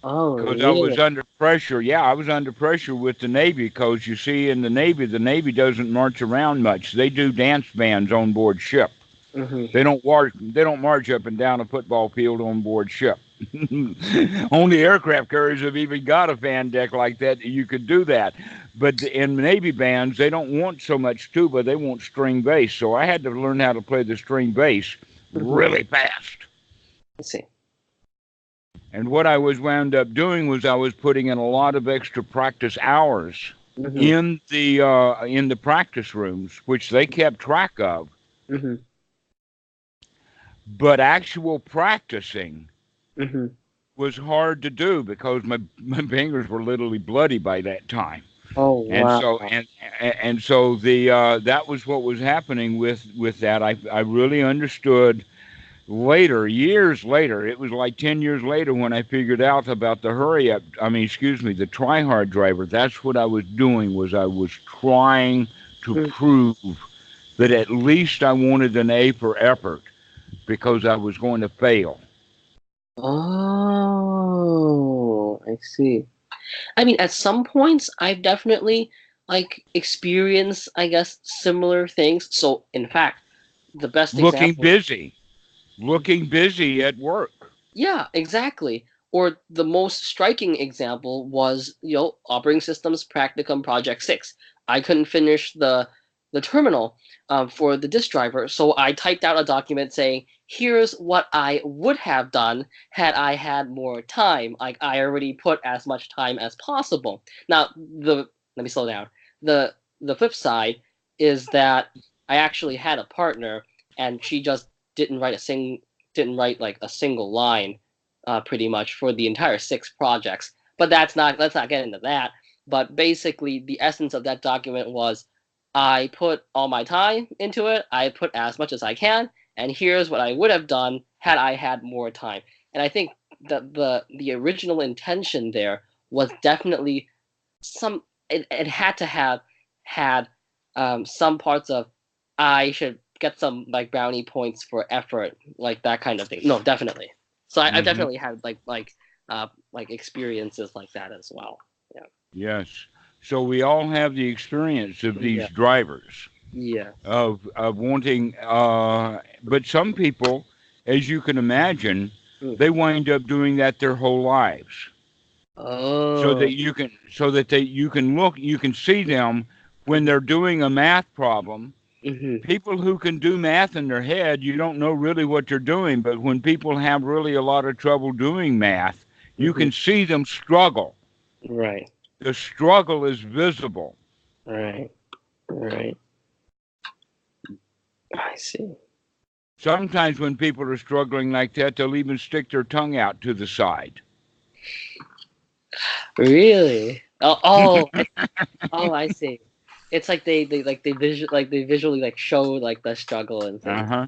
Oh, Because I was really? under pressure. Yeah, I was under pressure with the Navy because you see, in the Navy doesn't march around much. They do dance bands on board ship. Hmm. They don't march up and down a football field on board ship. Only aircraft carriers have even got a fan deck like that. You could do that, but in Navy bands, they don't want so much tuba. They want string bass. So I had to learn how to play the string bass Hmm. really fast. I see. And what I was wound up doing was I was putting in a lot of extra practice hours Hmm. in the practice rooms, which they kept track of. Hmm. But actual practicing Hmm. was hard to do because my fingers were literally bloody by that time. Oh And wow. so and so the that was what was happening with that. I really understood later, years later. It was like 10 years later when I figured out about the hurry up. I mean, excuse me, the try hard driver. That's what I was doing, was I was trying to Mm. prove that at least I wanted an A for effort because I was going to fail. Oh, I see. I mean, at some points, I've definitely like experienced, I guess, similar things. So, in fact, the best Looking example, busy, looking busy at work. yeah, exactly. Or the most striking example was, operating systems practicum project 6. I couldn't finish the terminal for the disk driver, so I typed out a document saying, "Here's what I would have done had I had more time." Like I already put as much time as possible. Now, the let me slow down. The the flip side is that I actually had a partner, and she just didn't write like a single line, pretty much for the entire 6 projects. But let's not get into that. But basically, the essence of that document was, I put all my time into it. I put as much as I can, and here's what I would have done had I had more time. And I think that the original intention there was definitely some. It had to have had some parts of, I should get some like brownie points for effort, like that kind of thing. No, definitely. So I've Hmm. definitely had like experiences like that as well. Yeah. Yes. So we all have the experience of Yeah. these drivers Yeah. of wanting, but some people, as you can imagine, Mm. they wind up doing that their whole lives. So Oh. that you can look, you can see them when they're doing a math problem. Mm-hmm. People who can do math in their head, you don't know really what they're doing, but when people have really a lot of trouble doing math, you Mm-hmm. can see them struggle. Right. The struggle is visible. Right. Right. I see. Sometimes when people are struggling like that, they'll even stick their tongue out to the side. Really? Oh, I see. It's like they visually like show like the struggle and things. Uh-huh.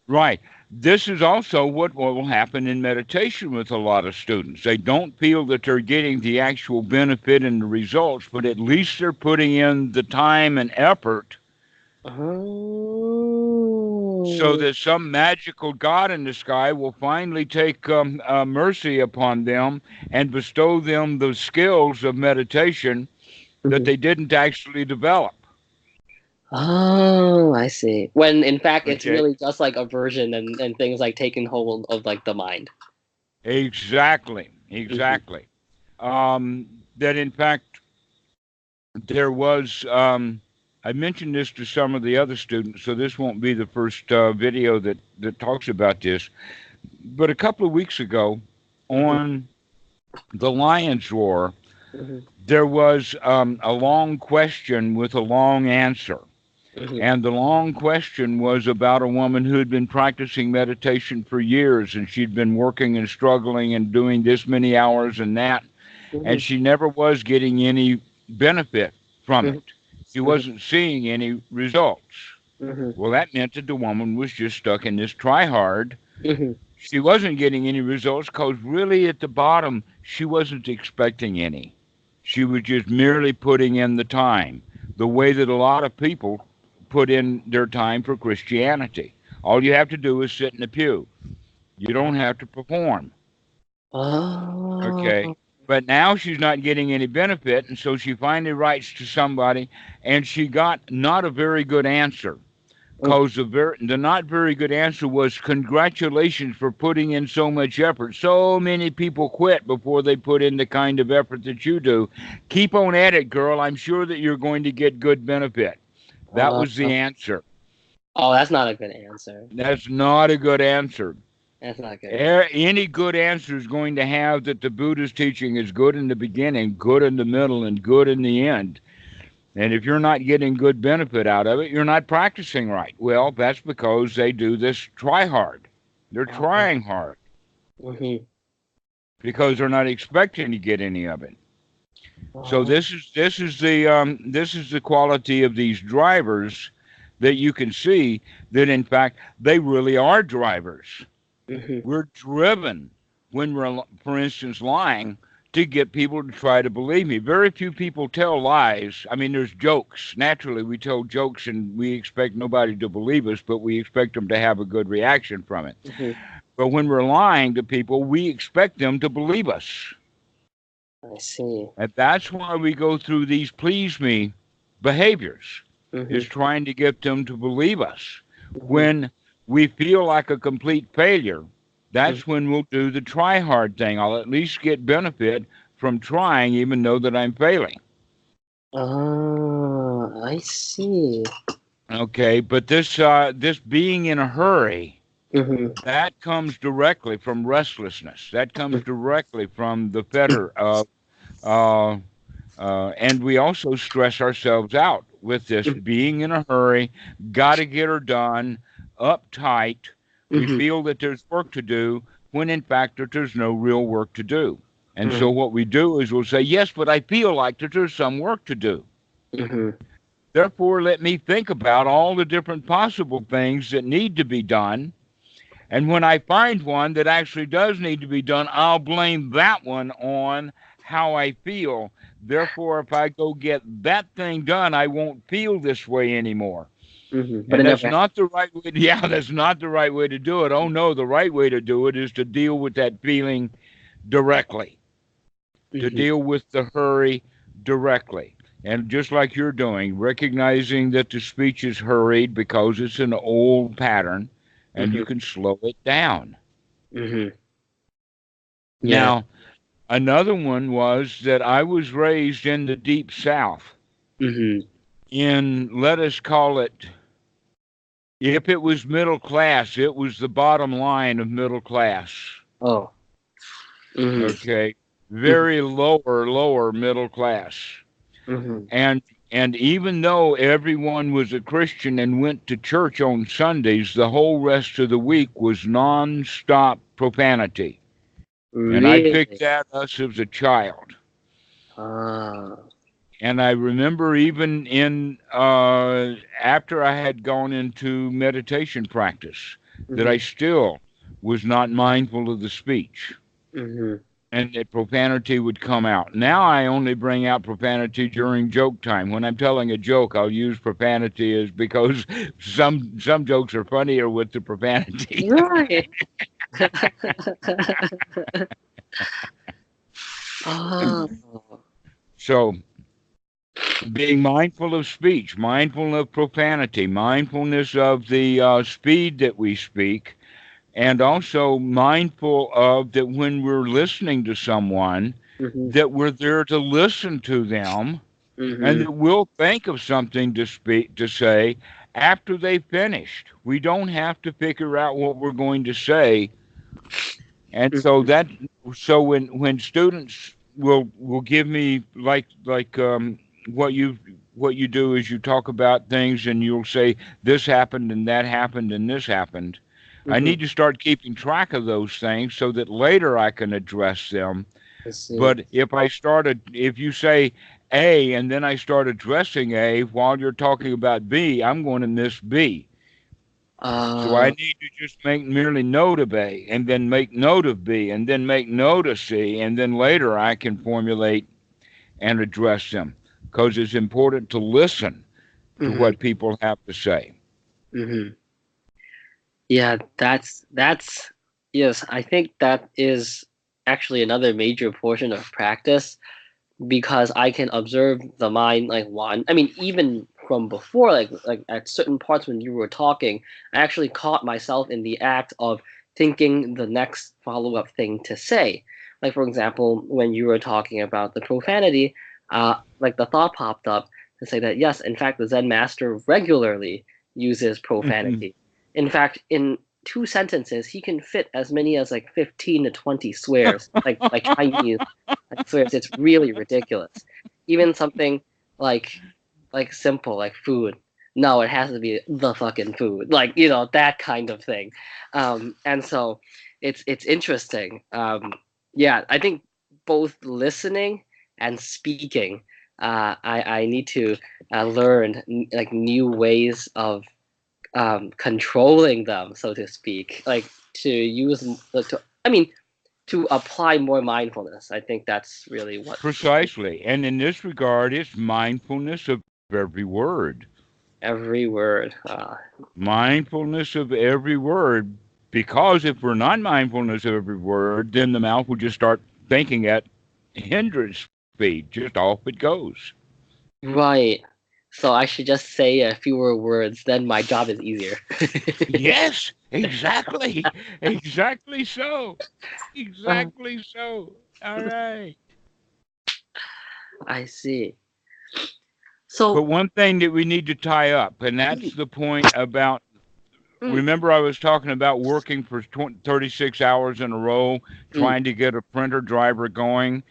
Right. This is also what will happen in meditation with a lot of students. They don't feel that they're getting the actual benefit and the results, but at least they're putting in the time and effort so Oh. that some magical God in the sky will finally take mercy upon them and bestow them the skills of meditation that Mhm. they didn't actually develop. Oh, I see. When in fact it's Okay? really just like aversion and things like taking hold of like the mind. Exactly. Hmm. Exactly. That in fact, there was, I mentioned this to some of the other students, so this won't be the first video that talks about this. But a couple of weeks ago Hmm. on The Lion's Roar, Hmm. there was a long question with a long answer. Hmm. And the long question was about a woman who had been practicing meditation for years, and she'd been working and struggling and doing this many hours and that, and Hmm. she never was getting any benefit from Hmm. it. She wasn't seeing any results. Hmm. Well, that meant that the woman was just stuck in this try hard. Hmm. She wasn't getting any results because really at the bottom, she wasn't expecting any. She was just merely putting in the time, the way that a lot of people put in their time for Christianity. All you have to do is sit in the pew. You don't have to perform. Okay. Oh. But now she's not getting any benefit, and so she finally writes to somebody, and she got not a very good answer. Mm. Because the not very good answer was, congratulations for putting in so much effort. So many people quit before they put in the kind of effort that you do. Keep on at it, girl. I'm sure that you're going to get good benefit. That Uh, was the answer. oh, that's not a good answer. That's not a good answer. That's not good. Any good answer is going to have that the Buddha's teaching is good in the beginning, good in the middle, and good in the end. And if you're not getting good benefit out of it, you're not practicing right. Well, that's because they do this try hard. They're trying hard Hmm. because they're not expecting to get any of it. So Uh, this is the quality of these drivers that you can see that in fact they really are drivers. mm-hmm. We're driven when we're, for instance, lying to get people to try to believe me. Very few people tell lies. I mean, there's jokes. Naturally, we tell jokes and we expect nobody to believe us, but we expect them to have a good reaction from it. Mm-hmm. But when we're lying to people, we expect them to believe us. I see. And that's why we go through these please me behaviors, Mm-hmm. is trying to get them to believe us. Mm-hmm. When we feel like a complete failure, Mm-hmm. that's when we'll do the try hard thing. I'll at least get benefit from trying, even though that I'm failing. Oh, I see. Okay, but this being in a hurry, Mm-hmm. that comes directly from restlessness. That comes directly from the fetter of uh, and we also stress ourselves out with this being in a hurry, got to get her done, uptight. We Mm-hmm. feel that there's work to do when in fact that there's no real work to do. And Mm-hmm. so what we do is we'll say, yes, but I feel like that there's some work to do. Mm-hmm. Therefore, let me think about all the different possible things that need to be done. And when I find one that actually does need to be done, I'll blame that one on how I feel. Therefore, if I go get that thing done, I won't feel this way anymore. Mm-hmm. But it And that's never. not the right way. Yeah, that's not the right way to do it. Oh no, the right way to do it is to deal with that feeling directly, to Mm-hmm. deal with the hurry directly. And just like you're doing, recognizing that the speech is hurried because it's an old pattern and Mm-hmm. you can slow it down. Mm-hmm. Yeah. Now, another one was that I was raised in the deep south Mm-hmm. in, let us call it, if it was middle class, it was the bottom line of middle class. Oh. Mm-hmm. Okay. Mm-hmm. Very lower middle class. Mm-hmm. And and even though everyone was a Christian and went to church on Sundays, the whole rest of the week was nonstop profanity. And I picked Really? that up as a child. Ah. And I remember even in after I had gone into meditation practice that Mm-hmm. I still was not mindful of the speech, Mm-hmm. and that profanity would come out. Now I only bring out profanity during joke time. When I'm telling a joke, I'll use profanity as because some jokes are funnier with the profanity. Right. Oh. So being mindful of speech, mindful of profanity, mindfulness of the speed that we speak, and also mindful of that when we're listening to someone, Mm-hmm. that we're there to listen to them, and Mm-hmm. that we'll think of something to say after they've finished. We don't have to figure out what we're going to say, and Mm-hmm. so when students will give me what you do is you talk about things and you'll say this happened and that happened and this happened. I Mm-hmm. need to start keeping track of those things so that later I can address them. I see. But if you say A and then I start addressing A while you're talking about B, I'm going to miss B. So I Uh, need to just make merely note of A and then make note of B and then make note of C, and then later I can formulate and address them because it's important to listen to mm-hmm. what people have to say. Mm-hmm. Yeah, that's yes, I think that is actually another major portion of practice because I can observe the mind like one. I mean, even from before, like at certain parts when you were talking, I actually caught myself in the act of thinking the next follow-up thing to say. Like for example, when you were talking about the profanity, like the thought popped up to say that yes, in fact, the Zen master regularly uses profanity. In fact, in two sentences, he can fit as many as like 15 to 20 swears, like Chinese like swears. It's really ridiculous. Even something like simple like food. No, it has to be the fucking food. Like, that kind of thing. And so it's interesting. Yeah, I think both listening and speaking. I need to learn like new ways of controlling them, so to speak, like to use to I mean to apply more mindfulness. I think that's really what Precisely. And in this regard, it's mindfulness of every word. every word. Mindfulness of every word. Because if we're not mindfulness of every word, then the mouth will just start thinking at hindrance speed. Just off it goes. Right. So I should just say a fewer words, then my job is easier. Yes, exactly. Exactly so. Uh, Exactly so. All right. I see. But So, one thing that we need to tie up, and that's mm, the point about, mm, remember I was talking about working for 36 hours in a row, mm, trying to get a printer driver going,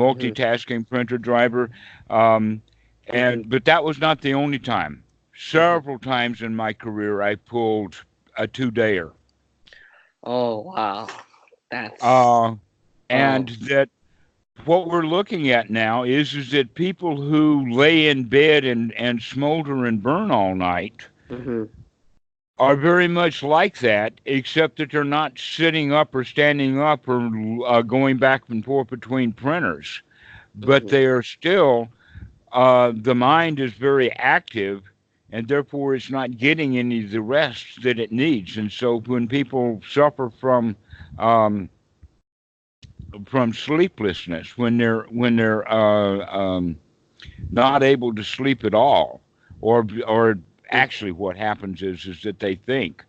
mhm, multitasking printer driver. Um, mhm, but that was not the only time. mhm. Several times in my career, I pulled a two-dayer. Oh wow, that's Uh, and oh. that what we're looking at now is that people who lay in bed and smolder and burn all night Mhm, are very much like that, except that they're not sitting up or standing up or going back and forth between printers, but mhm, they are still, the mind is very active, and therefore it's not getting any of the rest that it needs. And so when people suffer from sleeplessness, when they're not able to sleep at all, or mhm, actually what happens is that they think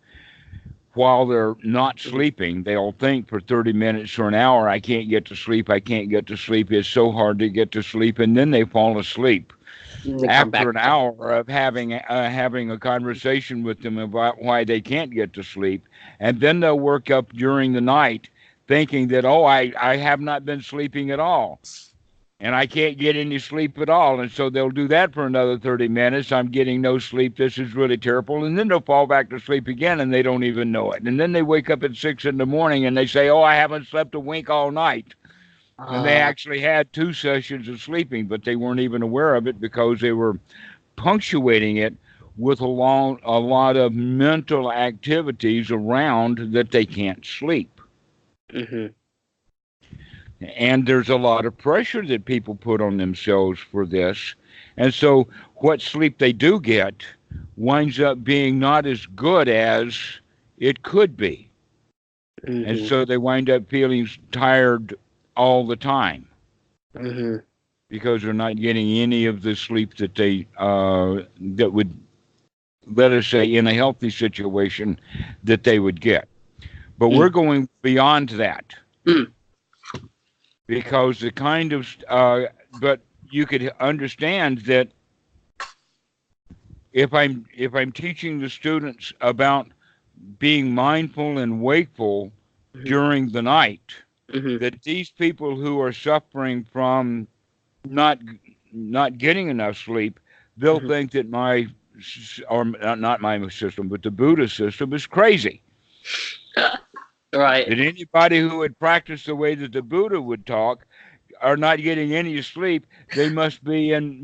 while they're not mhm. sleeping, they'll think for 30 minutes or an hour, I can't get to sleep, I can't get to sleep, it's so hard to get to sleep, and then they fall asleep. They come After back an up. hour of having a conversation with them about why they can't get to sleep, and then they'll work up during the night thinking that, oh, I have not been sleeping at all and I can't get any sleep at all. And so they'll do that for another 30 minutes. I'm getting no sleep. This is really terrible. And then they'll fall back to sleep again and they don't even know it. And then they wake up at 6 in the morning and they say, oh, I haven't slept a wink all night. And they Uh, actually had 2 sessions of sleeping, but they weren't even aware of it because they were punctuating it with a lot of mental activities around that they can't sleep. mhm, And there's a lot of pressure that people put on themselves for this. And so what sleep they do get winds up being not as good as it could be. And mhm, so they wind up feeling tired all the time mhm, because they're not getting any of the sleep that that would, let us say, in a healthy situation, that they would get. But we're mm, going beyond that mm, because the kind of, but you could understand that if I'm teaching the students about being mindful and wakeful mhm, during the night, mhm, that these people who are suffering from not not getting enough sleep, they'll mhm. think that or not my system, but the Buddha system is crazy. Right. That anybody who would practice the way that the Buddha would talk are not getting any sleep, they must be in,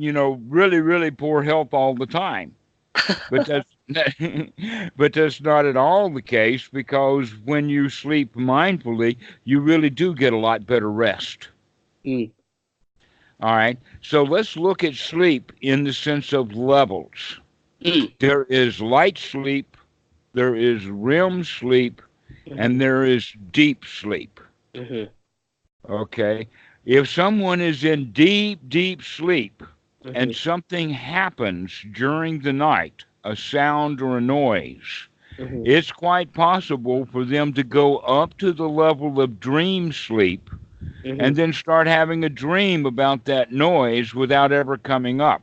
really, really poor health all the time. But that's but that's not at all the case because when you sleep mindfully, you really do get a lot better rest. Mm, All right. So let's look at sleep in the sense of levels. mm, There is light sleep, there is REM sleep, and mhm, there is deep sleep. mhm, Okay. If someone is in deep, deep sleep and mhm, something happens during the night, a sound or a noise, mhm, it's quite possible for them to go up to the level of dream sleep and mhm, then start having a dream about that noise without ever coming up.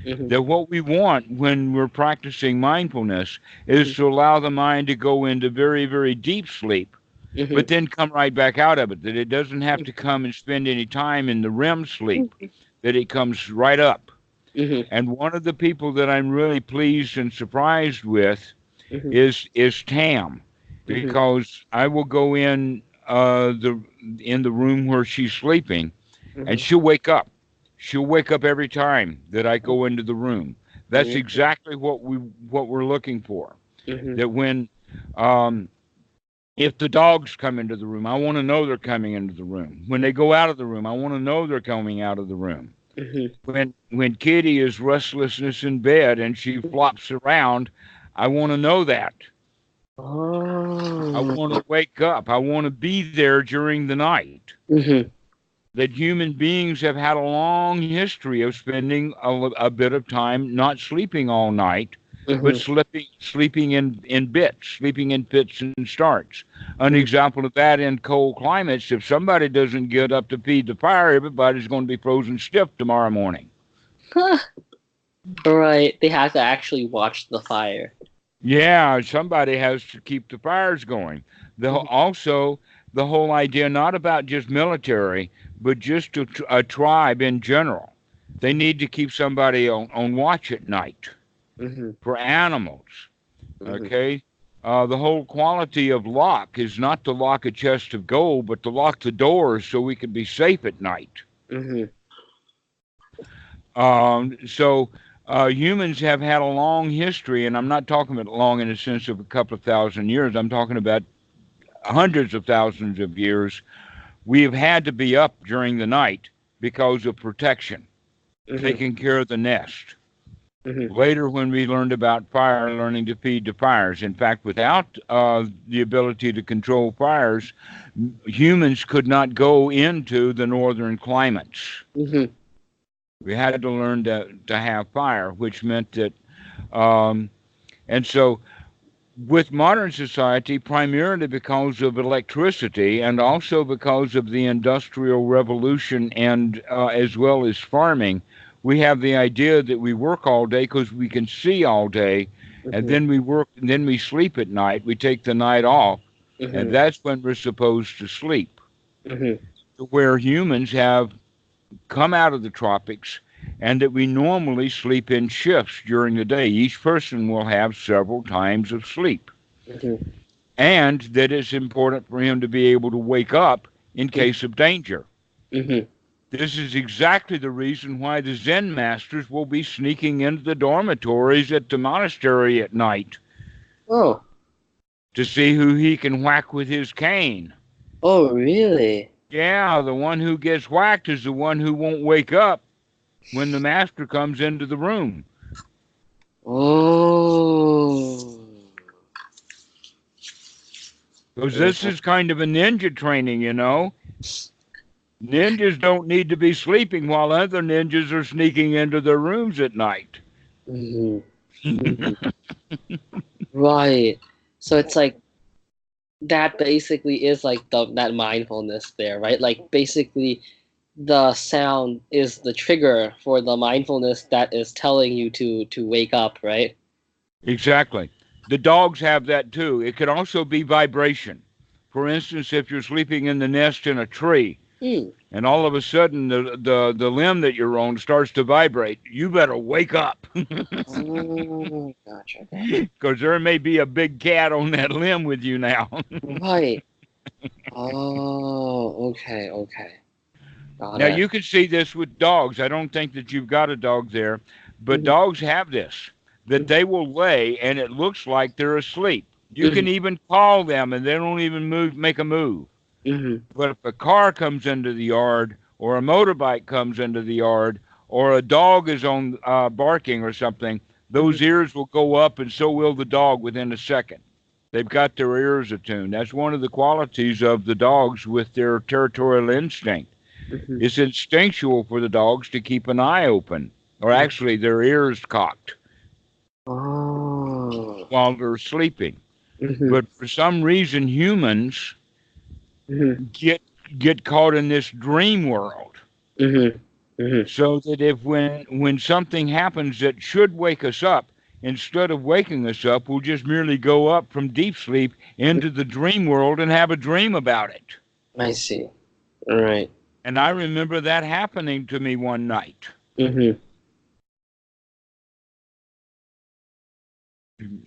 mhm, That what we want when we're practicing mindfulness is mhm, to allow the mind to go into very, very deep sleep, mhm, but then come right back out of it. That it doesn't have to come and spend any time in the REM sleep, mhm, that it comes right up. mhm, And one of the people that I'm really pleased and surprised with mhm, is Tam, mhm, because I will go in the room where she's sleeping, and mhm, she'll wake up. she'll wake up every time that I go into the room. That's exactly what we're looking for. Mm-hmm. That when um, if the dogs come into the room, I want to know they're coming into the room. When they go out of the room, I want to know they're coming out of the room. Mm-hmm. When Kitty is restlessness in bed and she flops around, I want to know that. I Oh. want to wake up. I want to be there during the night. Mm-hmm. That human beings have had a long history of spending a bit of time not sleeping all night, but Mm-hmm. sleeping in bits, sleeping in fits and starts. An example of that in cold climates, if somebody doesn't get up to feed the fire, everybody's going to be frozen stiff tomorrow morning. Right. They have to actually watch the fire. Yeah, somebody has to keep the fires going. Mm-hmm. Also, the whole idea not about just military, but just a tribe in general. They need to keep somebody on watch at night Mm-hmm. for animals. Mm-hmm. Okay? The whole quality of lock is not to lock a chest of gold, but to lock the doors so we can be safe at night. Mm-hmm. So humans have had a long history, and I'm not talking about long in the sense of a couple of thousand years. I'm talking about hundreds of thousands of years. We have had to be up during the night because of protection, Mm-hmm. taking care of the nest. Mm-hmm. Later, when we learned about fire, learning to feed the fires. In fact, without the ability to control fires, humans could not go into the northern climates. Mm-hmm. We had to learn to have fire, which meant that, and so with modern society, primarily because of electricity and also because of the industrial revolution and as well as farming, we have the idea that we work all day because we can see all day, and Mm-hmm. then we work, and then we sleep at night. We take the night off, and Mm-hmm. that's when we're supposed to sleep. Mm-hmm. Where humans have come out of the tropics and that we normally sleep in shifts during the day. Each person will have several times of sleep. Mm-hmm. And that it's important for him to be able to wake up in case of danger. Mm-hmm. This is exactly the reason why the Zen masters will be sneaking into the dormitories at the monastery at night Oh. to see who he can whack with his cane. Oh, really? Yeah, the one who gets whacked is the one who won't wake up when the master comes into the room. Oh. Because this is kind of a ninja training, you know. Ninjas don't need to be sleeping while other ninjas are sneaking into their rooms at night. Mm-hmm. Mm-hmm. Right. So it's like that basically is like that mindfulness there, right? Like basically the sound is the trigger for the mindfulness that is telling you to wake up, right? Exactly. The dogs have that too. It could also be vibration. For instance, if you're sleeping in the nest in a tree Hmm. and all of a sudden the limb that you're on starts to vibrate, you better wake up. Oh, gotcha. Because there may be a big cat on that limb with you now. Right. Oh, okay, okay. Got Now, it. you can see this with dogs. I don't think that you've got a dog there, but Mm-hmm. dogs have this that they will lay and it looks like they're asleep. You Mm-hmm. can even call them and they don't even make a move. Mm-hmm. But if a car comes into the yard or a motorbike comes into the yard or a dog is on barking or something, Mm-hmm. those ears will go up and so will the dog within a second. They've got their ears attuned. That's one of the qualities of the dogs with their territorial instinct. Mm-hmm. It's instinctual for the dogs to keep an eye open, or actually their ears cocked Oh. while they're sleeping. Mm-hmm. But for some reason, humans Mm-hmm. get get caught in this dream world. Mm-hmm. Mm-hmm. So that if when something happens that should wake us up, instead of waking us up, we'll just merely go up from deep sleep into the dream world and have a dream about it. I see. All right. And I remember that happening to me one night. Mm-hmm.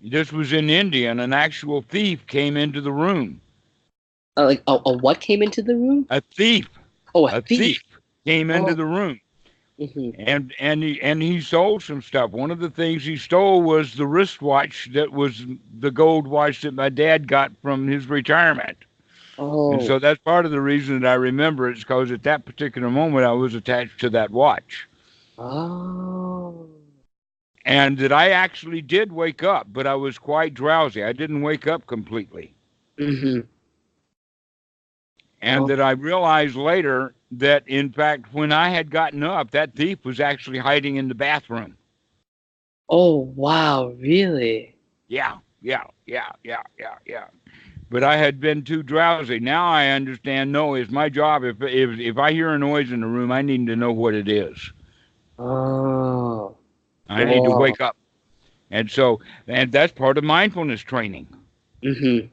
This was in India, and an actual thief came into the room. Like a what came into the room? A thief, Oh, a a thief. thief came into Oh. the room Mm-hmm. And he sold some stuff. One of the things he stole was the wristwatch that was the gold watch that my dad got from his retirement. And Oh. so that's part of the reason that I remember it, is because at that particular moment I was attached to that watch. Oh. And that I actually did wake up, but I was quite drowsy. I didn't wake up completely. Mm-hmm. And Oh. that I realized later that, in fact, when I had gotten up, that thief was actually hiding in the bathroom. Oh, wow, really? Yeah, yeah, yeah, yeah, yeah, yeah. But I had been too drowsy. Now I understand. No, it's my job. If I hear a noise in the room, I need to know what it is. Oh. I need to Wow. wake up. And that's part of mindfulness training. Mm-hmm.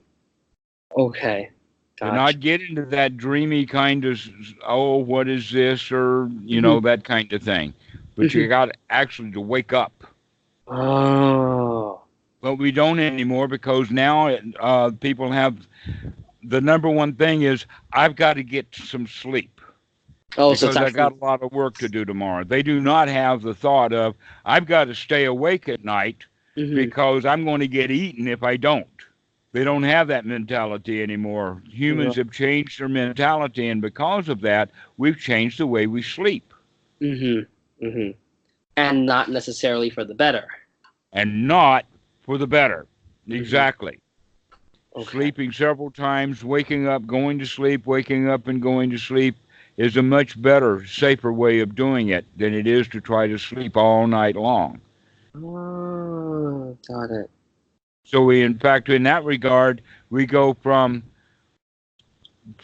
Okay. To Gotcha. not get into that dreamy kind of, oh, what is this, or Mm-hmm. that kind of thing. But Mm-hmm. you got actually to wake up. Oh. But we don't anymore, because now people have, the number one thing is, I've got to get some sleep Oh, so it's because I got actually. a lot of work to do tomorrow. They do not have the thought of, I've got to stay awake at night Mm-hmm. because I'm going to get eaten if I don't. They don't have that mentality anymore. Humans have changed their mentality, and because of that, we've changed the way we sleep. Mm-hmm. Mm-hmm. And not necessarily for the better. And not for the better. Mm-hmm. Exactly. Okay. Sleeping several times, waking up, going to sleep, waking up, and going to sleep is a much better, safer way of doing it than it is to try to sleep all night long. Oh, got it. So in fact, in that regard, we go from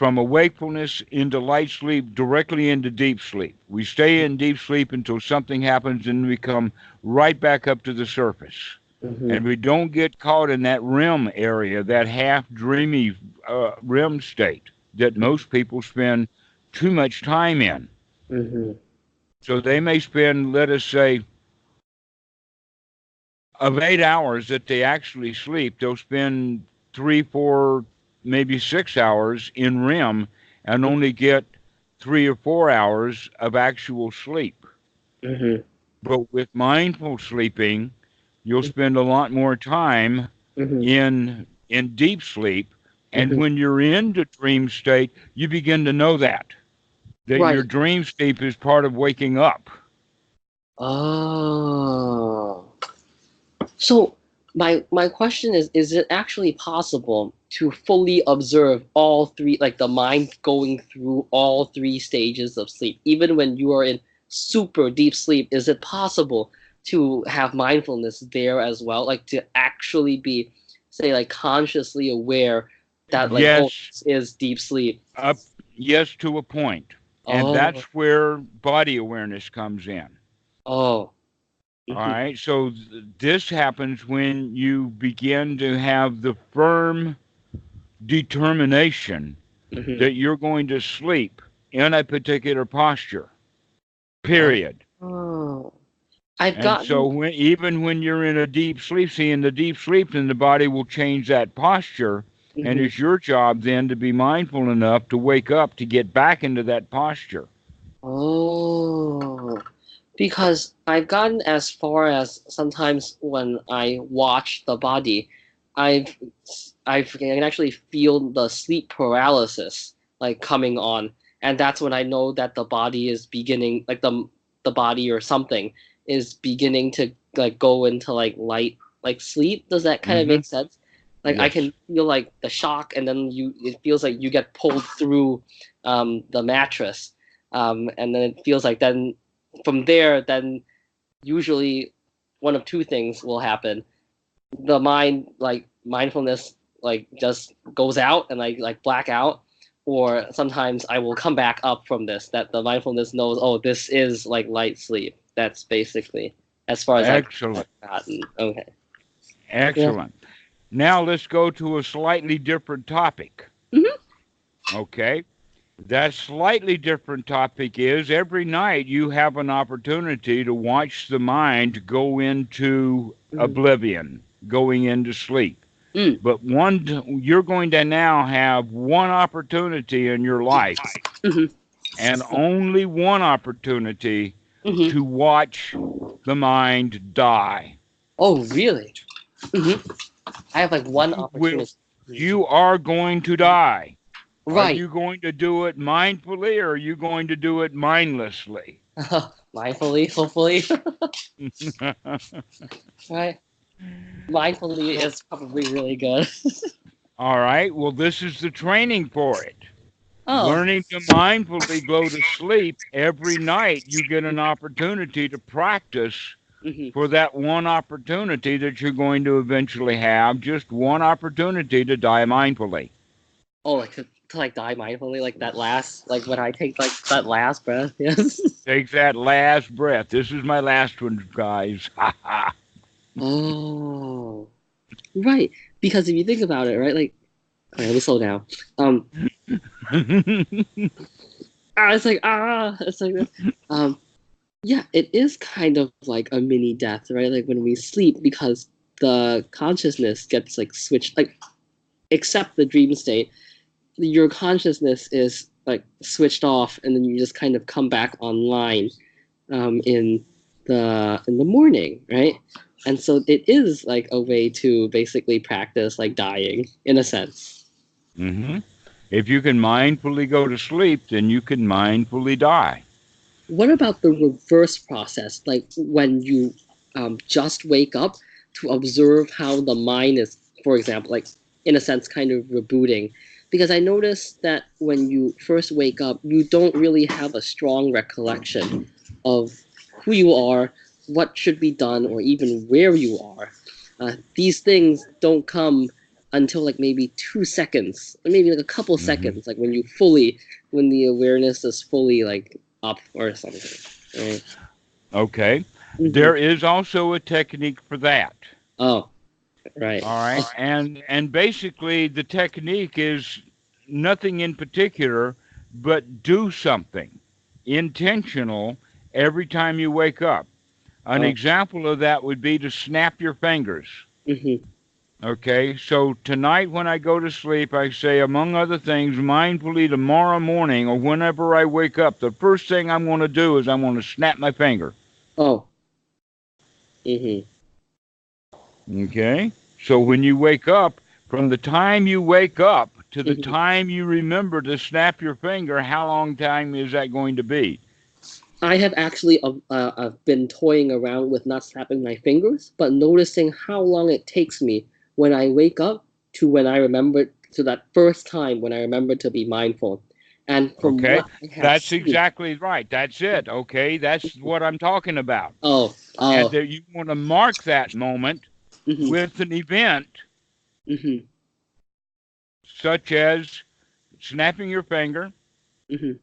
a wakefulness into light sleep directly into deep sleep. We stay in deep sleep until something happens and we come right back up to the surface. Mm-hmm. And we don't get caught in that REM area, that half dreamy REM state that most people spend too much time in. Mm-hmm. So they may spend, let us say, of 8 hours that they actually sleep, they'll spend 3, 4, maybe 6 hours in REM and only get 3 or 4 hours of actual sleep. Mm-hmm. But with mindful sleeping, you'll spend a lot more time Mm-hmm. in deep sleep. And Mm-hmm. when you're in the dream state, you begin to know that your Right. dream sleep is part of waking up. Oh. So my question is it actually possible to fully observe all three, like the mind going through all three stages of sleep, even when you are in super deep sleep? Is it possible to have mindfulness there as well, like to actually be, say, like consciously aware that like, oh, Yes, this is deep sleep? up, yes, to a point. And Oh. that's where body awareness comes in. Oh. All Mm-hmm. right. So this happens when you begin to have the firm determination Mm-hmm. that you're going to sleep in a particular posture, period. Oh. I've And so gotten. even when you're in a deep sleep, see, in the deep sleep, then the body will change that posture. And Mhm. it's your job then to be mindful enough to wake up to get back into that posture. Oh, because I've gotten as far as sometimes when I watch the body, I've I can actually feel the sleep paralysis like coming on, and that's when I know that the body is beginning, like the body or something is beginning to like go into like light like sleep. Does that kind of Hmm. make sense? Like I Yes. can feel like the shock, and then it feels like you get pulled through the mattress, and then it feels like then from there then usually one of two things will happen: the mind, like mindfulness, like just goes out and like black out, or sometimes I will come back up from this, that the mindfulness knows, oh, this is like light sleep. That's basically as far as I've Excellent. gotten. Okay. Yeah. Excellent. Now let's go to a slightly different topic. Hmm. Okay. That slightly different topic is, every night you have an opportunity to watch the mind go into Hmm. oblivion, going into sleep. Mm. But you're going to now have one opportunity in your life, Hmm. and only one opportunity Hmm. to watch the mind die. Oh, really? Hmm. I have like one You will, opportunity. you are going to die. Are Right. you going to do it mindfully or are you going to do it mindlessly? Mindfully, hopefully. Right. Mindfully So, is probably really good. all right, well, this is the training for it. Oh. Learning to mindfully go to sleep every night, you get an opportunity to practice Hmm. for that one opportunity that you're going to eventually have, just one opportunity to die mindfully. Oh, like to like die mindfully, like that last, like when I take like that last breath. Yes. Take that last breath. This is my last one, guys. Ha ha. Oh. Right. Because if you think about it, right, like, okay, let me slow down. Um, it's like this. Um, yeah, it is kind of like a mini death, right? Like when we sleep, because the consciousness gets like switched, like except the dream state, your consciousness is like switched off, and then you just kind of come back online in the morning, right? And so it is like a way to basically practice like dying in a sense. Hmm. If you can mindfully go to sleep, then you can mindfully die. What about the reverse process, like when you just wake up to observe how the mind is, for example, like in a sense, kind of rebooting? Because I noticed that when you first wake up, you don't really have a strong recollection of who you are, what should be done, or even where you are. These things don't come until like maybe 2 seconds, or maybe like a couple Hmm. seconds, like when you fully, when the awareness is fully like up or something. Right? Okay. Mm-hmm. There is also a technique for that. Oh, right. All right. And basically the technique is nothing in particular, but do something intentional every time you wake up. An Oh, example of that would be to snap your fingers. mm-hmm. Okay, so tonight when I go to sleep, I say, among other things, mindfully tomorrow morning or whenever I wake up, the first thing I'm going to do is I'm going to snap my finger. Oh, mm-hmm. Okay, so when you wake up, from the time you wake up to the Mm-hmm. time you remember to snap your finger, how long time is that going to be? I have actually been toying around with not snapping my fingers, but noticing how long it takes me when I wake up to when I remember to that first time when I remember to be mindful. And from Okay, what I have that's seen, exactly right. That's it. Okay, that's what I'm talking about. oh, And oh, that you want to mark that moment mm-hmm, with an event mm-hmm, such as snapping your finger, mm-hmm.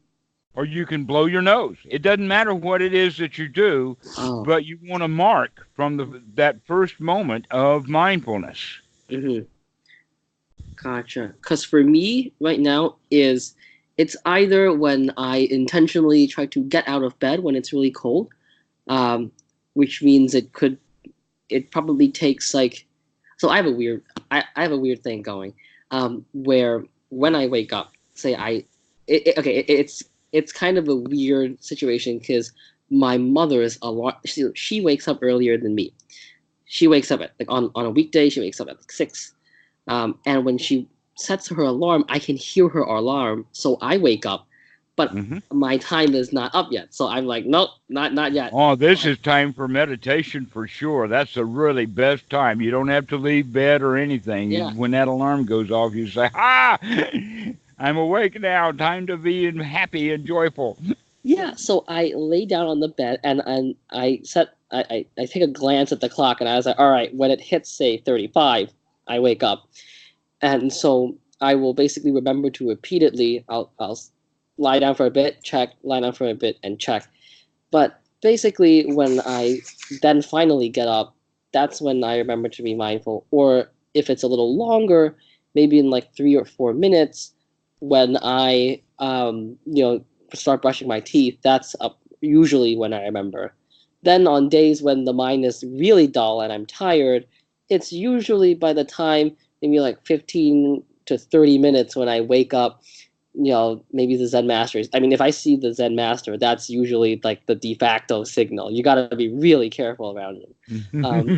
or you can blow your nose. It doesn't matter what it is that you do, Oh, but you want to mark from that first moment of mindfulness. mm-hmm. Gotcha. Because for me right now is it's either when I intentionally try to get out of bed when it's really cold, um, which means it probably takes like, so I have a weird thing going, where when I wake up, say okay, it's kind of a weird situation because my mother is a lot, she wakes up earlier than me. She wakes up at like on a weekday, she wakes up at like 6. And when she sets her alarm, I can hear her alarm, so I wake up, but Hmm. my time is not up yet. So I'm like, nope, not yet. Oh, So this is time for meditation for sure. That's the really best time. You don't have to leave bed or anything. yeah, When that alarm goes off, you say, "Ah, I'm awake now. Time to be happy and joyful." yeah. So I lay down on the bed and I take a glance at the clock and I was like, all right, when it hits say 35, I wake up, and so I will basically remember to repeatedly. I'll lie down for a bit, check, lie down for a bit, and check. But basically, when I then finally get up, that's when I remember to be mindful. Or if it's a little longer, maybe in like 3 or 4 minutes, when I start brushing my teeth, that's up usually when I remember. Then on days when the mind is really dull and I'm tired, it's usually by the time maybe like 15 to 30 minutes when I wake up maybe the Zen masters. I mean, if I see the Zen master, that's usually like the de facto signal. You got to be really careful around him.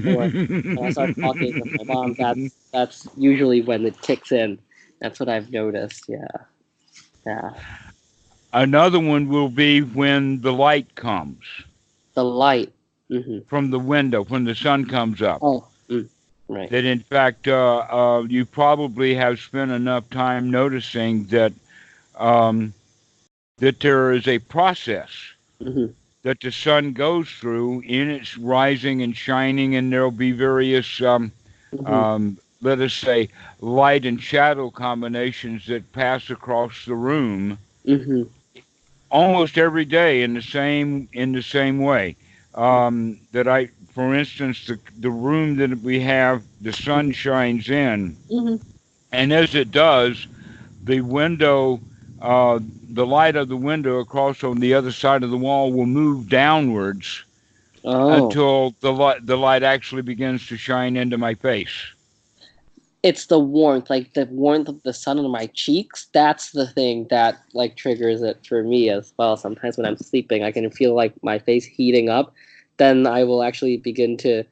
Or when I start talking with my mom, that's usually when it kicks in. That's what I've noticed. Yeah, yeah. Another one will be when the light comes The light. Mm-hmm. from the window, when the sun comes up. Oh, right. That in fact, you probably have spent enough time noticing um, that there is a process Mm-hmm. that the sun goes through in its rising and shining, and there'll be various, Mm-hmm. let us say, light and shadow combinations that pass across the room Mm-hmm. almost every day in the same way. That I, for instance, the room that we have, the sun shines in, Mm-hmm. and as it does, the window, uh, the light of the window across on the other side of the wall will move downwards Oh, until the light actually begins to shine into my face. it's the warmth, like the warmth of the sun on my cheeks. That's the thing that like triggers it for me as well. Sometimes when I'm sleeping, I can feel like my face heating up. Then I will actually begin to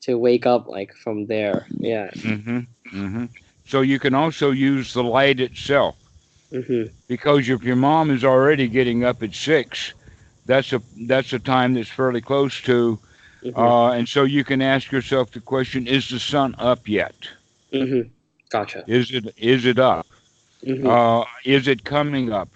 wake up like from there. Yeah. hmm hmm So you can also use the light itself, Mm-hmm. because if your mom is already getting up at 6, that's a time that's fairly close to, Mm-hmm. and so you can ask yourself the question: Is the sun up yet? Mm-hmm. Gotcha. Is it up? Mm-hmm. Is it coming up?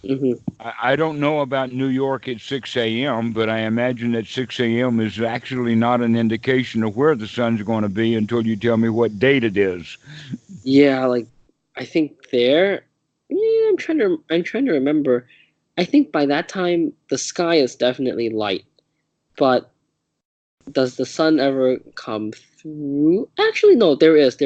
Mm-hmm. I don't know about New York at 6 a.m., but I imagine that 6 a.m. is actually not an indication of where the sun's going to be until you tell me what date it is. Yeah, like I think there. Yeah, I'm trying to remember. I think by that time the sky is definitely light, but does the sun ever come through? Actually, no. There is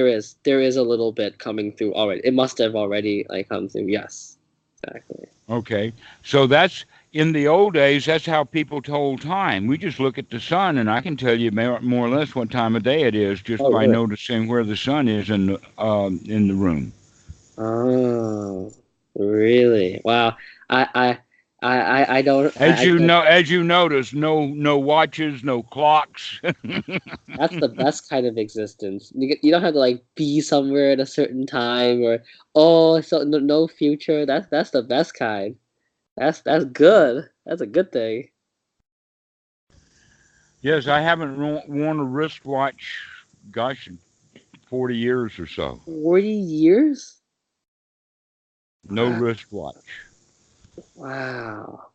a little bit coming through already. It must have already like come through. Yes, exactly. Okay, so that's in the old days. That's how people told time. We just look at the sun, and I can tell you more or less what time of day it is just Oh, by really? noticing where the sun is in the room. Oh, really? Wow. I I don't As I you can't. know, as you notice, no watches, no clocks. That's the best kind of existence. You don't have to like be somewhere at a certain time or so no future. That's the best kind. That's good. That's a good thing. Yes, I haven't worn a wristwatch, gosh, in 40 years or so. 40 years? No Wow. wristwatch. Wow.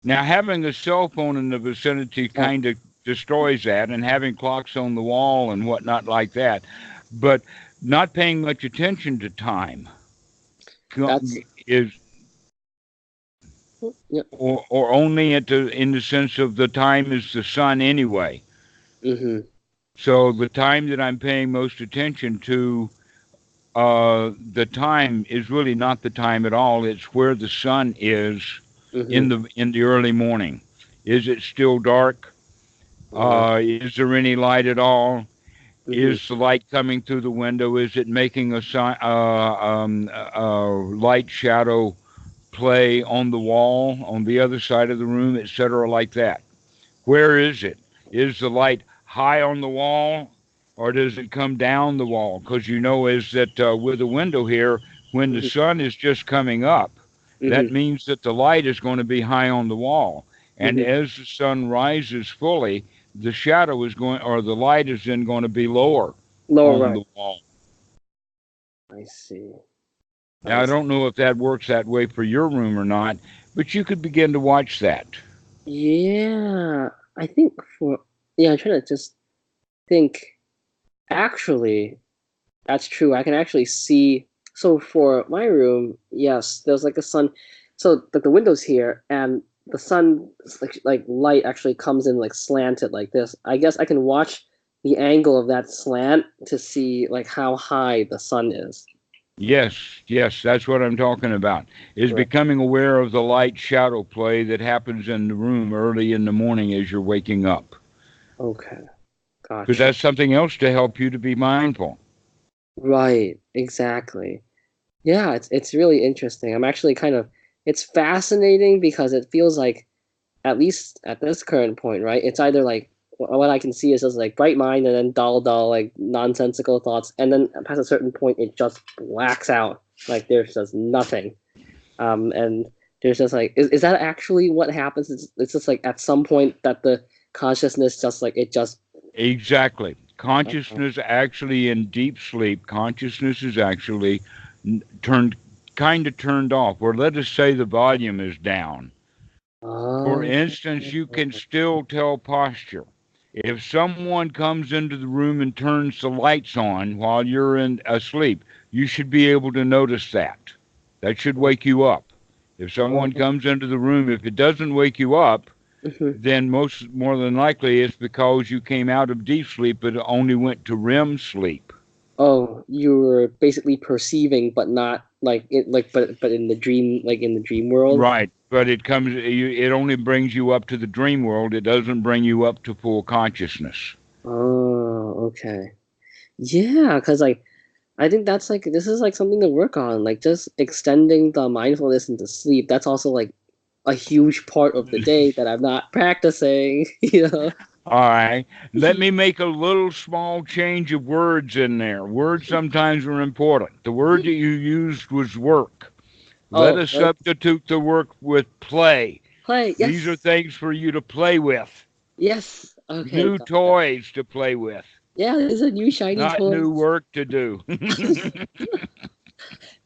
Now, having a cell phone in the vicinity Yeah, kind of destroys that, and having clocks on the wall and whatnot like that. But not paying much attention to time that's is, yeah. or only in the sense of the time is the sun anyway. Mm-hmm. So the time that I'm paying most attention to, the time is really not the time at all. It's where the sun is Mm-hmm. in the early morning. Is it still dark? Is there any light at all? Mm-hmm. Is the light coming through the window? Is it making light shadow play on the wall, on the other side of the room, etc., like that? Where is it? Is the light high on the wall, or does it come down the wall? Because is that with the window here, when the Mm-hmm. sun is just coming up, that Mm-hmm. means that the light is going to be high on the wall. And Mm-hmm. as the sun rises fully, the shadow is going, or the light is then going to be lower Lower on right. the wall. I see. Now, I I see. don't know if that works that way for your room or not, but you could begin to watch that. Yeah, I think for yeah, I'm trying to just think. Actually, that's true. I can actually see. So for my room, yes, there's like a sun. So like the windows here, and the sun like light actually comes in like slanted like this. I guess I can watch the angle of that slant to see like how high the sun is. Yes, yes, that's what I'm talking about. Is Right. becoming aware of the light shadow play that happens in the room early in the morning as you're waking up. Okay, Because gotcha. that's something else to help you to be mindful. Right, exactly. Yeah, it's really interesting. I'm actually kind of it's fascinating because it feels like at least at this current point, right? It's either like what I can see is just like bright mind and then dull, like nonsensical thoughts, and then past a certain point, it just blacks out. Like there's just nothing. And there's just like, is that actually what happens? It's just like at some point that the consciousness just like it just. Exactly. Uh, Consciousness actually in deep sleep, consciousness is actually turned kind of turned off, or let us say the volume is down. For oh, instance, you can still tell posture. If someone comes into the room and turns the lights on while you're in asleep, you should be able to notice that. That should wake you up. If someone oh, comes into the room, if it doesn't wake you up, mhm. then more than likely it's because you came out of deep sleep but only went to REM sleep. Oh, you were basically perceiving, but not like it, like but in the dream, like in the dream world. Right, but it only brings you up to the dream world. It doesn't bring you up to full consciousness. Oh, okay. Yeah, because like I think that's like this is like something to work on, like just extending the mindfulness into sleep. That's also like a huge part of the day that I'm not practicing, you know. All right. Let me make a little small change of words in there. Words sometimes are important. The word that you used was work. Let Oh, us work, substitute the work with play. play. These are Yes, things for you to play with, yes. Okay, new gotcha. toys to play with, Yeah, these are new shiny not new toys. work to do.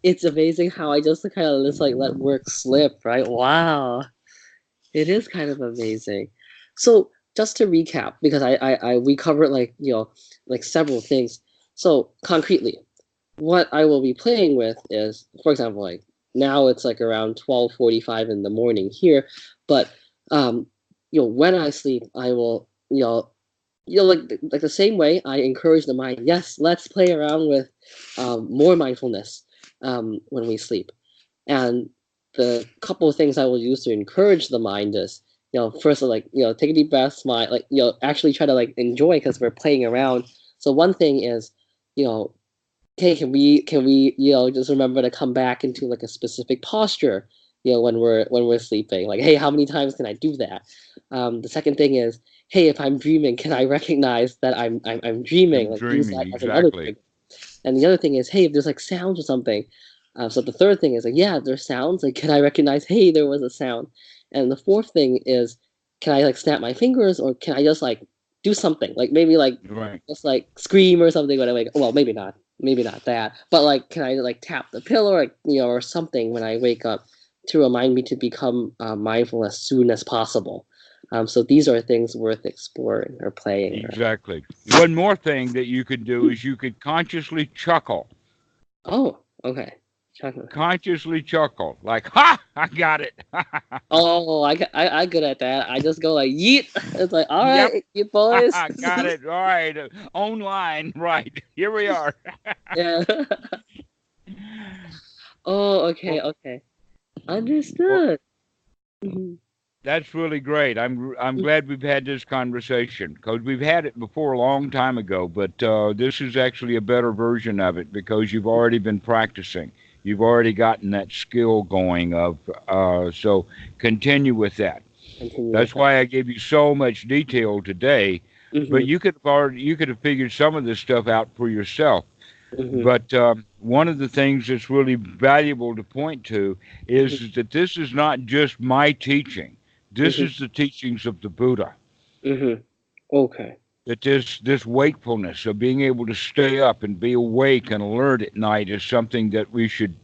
It's amazing how I just kind of just like let work slip, right? Wow. It is kind of amazing. So just to recap, because I we covered like like several things. So concretely, what I will be playing with is, for example, like now it's like around 12:45 in the morning here, but um, when I sleep, I will like the same way I encourage the mind. Yes, let's play around with more mindfulness when we sleep. And the couple of things I will use to encourage the mind is, first, like, take a deep breath, smile, like, actually try to like enjoy because we're playing around. So one thing is, you know, hey, can we, just remember to come back into like a specific posture, when we're sleeping. Like, hey, how many times can I do that? The second thing is, hey, if I'm dreaming, can I recognize that I'm dreaming? I'm Like, use dreaming, that as another exactly. trick. And the other thing is, hey, if there's like sounds or something. So the third thing is like, yeah, there's sounds. Like, can I recognize, hey, there was a sound? And the fourth thing is, can I like snap my fingers or can I just like do something? Like maybe like Right. just like scream or something when I wake. Well, maybe not that. But like, can I like tap the pillow or or something when I wake up to remind me to become mindful as soon as possible. So these are things worth exploring or playing. Exactly. One more thing that you could do is you could consciously chuckle. Oh, okay. Chocolate. Consciously chuckle. Like, ha! I got it. Oh, I good at that. I just go like yeet. It's like, all Yep. right, you boys. Got it. All right. Online. Right. Here we are. Yeah. Oh, okay, Well, okay. well, Understood. Mhm, that's really great. I'm mhm, glad we've had this conversation because we've had it before a long time ago, but this is actually a better version of it because you've already been practicing. You've already gotten that skill going of so continue with that. continue with That's that. why I gave you so much detail today, but Hmm. you could have figured some of this stuff out for yourself. Hmm. But one of the things that's really valuable to point to is that this is not just my teaching. This Hmm. is the teachings of the Buddha. Hmm. Okay. That this wakefulness of being able to stay up and be awake and alert at night is something that we should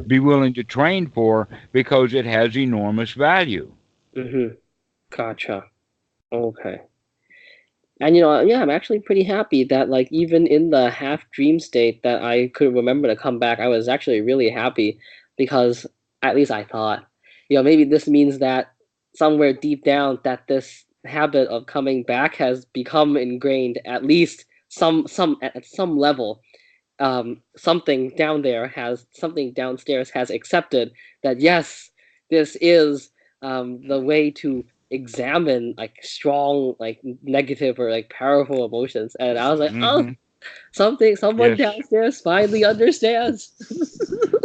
be willing to train for because it has enormous value. Mm-hmm. Gotcha. Okay. And yeah, I'm actually pretty happy that like even in the half dream state that I could remember to come back, I was actually really happy because at least I thought, maybe this means that somewhere deep down that this habit of coming back has become ingrained at least some at some level. Something downstairs has accepted that yes, this is the way to examine like strong like negative or like powerful emotions. And I was like, oh, Hmm Someone Yes. downstairs finally understands.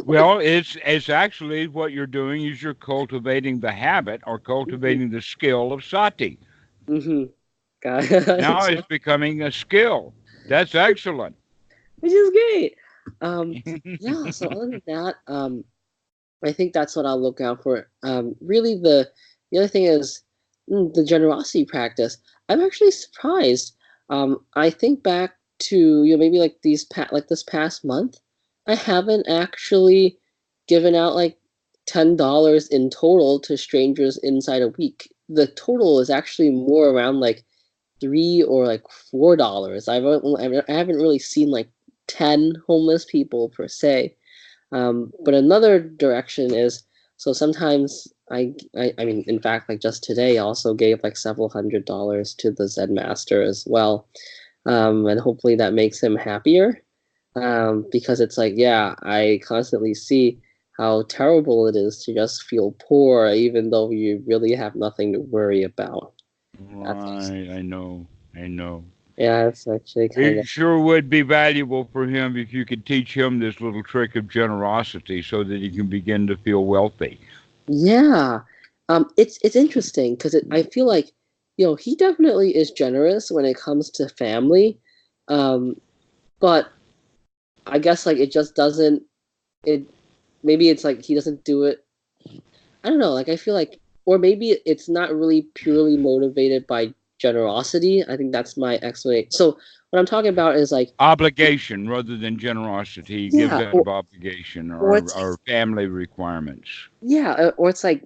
Well, it's actually what you're doing is you're cultivating the habit or Hmm. cultivating the skill of sati. Hmm. Now Gotcha. it's becoming a skill. That's excellent. Which is great. Yeah. So other than that, I think that's what I'll look out for. Really, the other thing is the generosity practice. I'm actually surprised. I think back to maybe like like this past month, I haven't actually given out like $10 in total to strangers inside a week. The total is actually more around like 3 or like $4. I haven't really seen like 10 homeless people per se. But another direction is so sometimes I mean in fact like just today I also gave like several $100s to the Zen master as well, and hopefully that makes him happier, because it's like yeah I constantly see how terrible it is to just feel poor even though you really have nothing to worry about. That's also, Right, I know. I know. yeah, it's actually kind It of sure would be valuable for him if you could teach him this little trick of generosity so that he can begin to feel wealthy. yeah. It's interesting because I feel like, he definitely is generous when it comes to family, um, but I guess like it just doesn't. It maybe it's like he doesn't do it. I don't know. Like I feel like, or maybe it's not really purely motivated by generosity. I think that's my explanation. So what I'm talking about is like, Obligation rather than generosity. He gives yeah, out of obligation or or it's family requirements. yeah, or it's like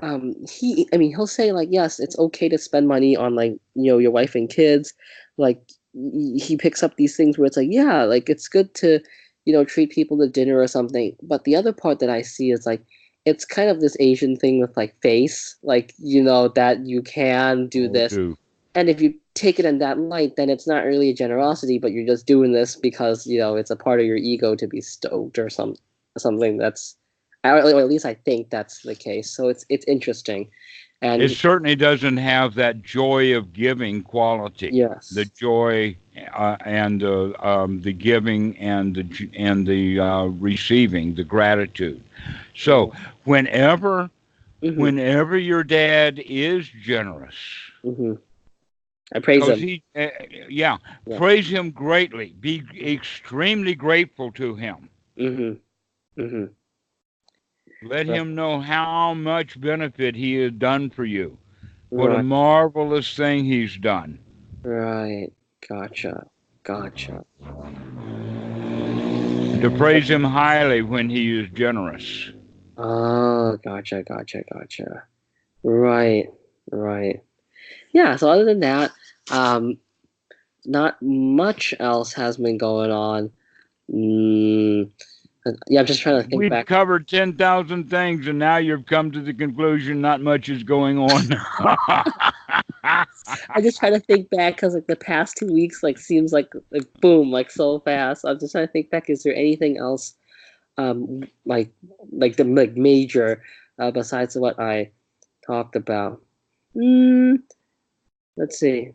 I mean he'll say like yes it's okay to spend money on like your wife and kids, like he picks up these things where it's like yeah like it's good to treat people to dinner or something, but the other part that I see is like it's kind of this Asian thing with like face, like that you can do Oh, this, do. and if you take it in that light then it's not really a generosity but you're just doing this because it's a part of your ego to be stoked or something that's or at least I think that's the case. So it's interesting, It and certainly doesn't have that joy of giving quality. The yes. joy and the giving and the receiving, the gratitude. So Yeah. whenever Hmm. whenever your dad is generous, Hmm. I praise because him. he, yeah, Yeah. praise him greatly. Be extremely grateful to him. Hmm. Hmm. Let Right. him know how much benefit he has done for you. What a Right. marvelous thing he's done. Right. Gotcha. Gotcha. To praise him highly when he is generous. Oh, gotcha. Gotcha. Gotcha. Right. Right. Yeah. So other than that, um, not much else has been going on. Mm, yeah, I'm just trying to think We've back. covered 10,000 things, and now you've come to the conclusion not much is going on. I just try to think back because like the past 2 weeks like seems like boom like so fast. I'm just trying to think back. Is there anything else like the like major besides what I talked about? Mm, let's see.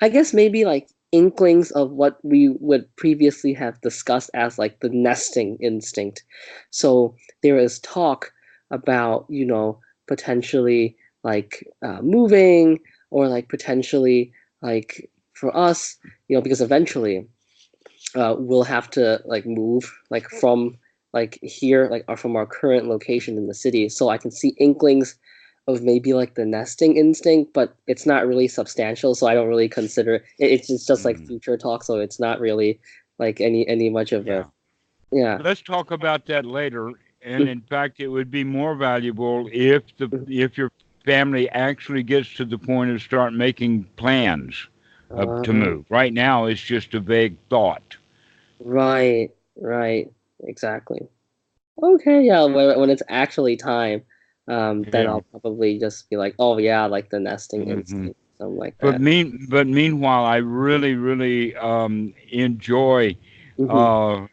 I guess maybe like inklings of what we would previously have discussed as like the nesting instinct. So there is talk about, potentially like moving or like potentially like for us, because eventually we'll have to like move like from like here like from our current location in the city. So I can see inklings of maybe like the nesting instinct, but it's not really substantial, so I don't really consider it's just like Mm, future talk, so it's not really like any much of a yeah. yeah. Let's talk about that later. And in fact, it would be more valuable if your family actually gets to the point of start making plans to uh, move. Right now, it's just a vague thought. right, right, exactly. Okay, yeah, when it's actually time, then Yeah. I'll probably just be like, oh yeah, like the nesting Hmm. instinct, something like that. But meanwhile, I really enjoy Hmm. uh,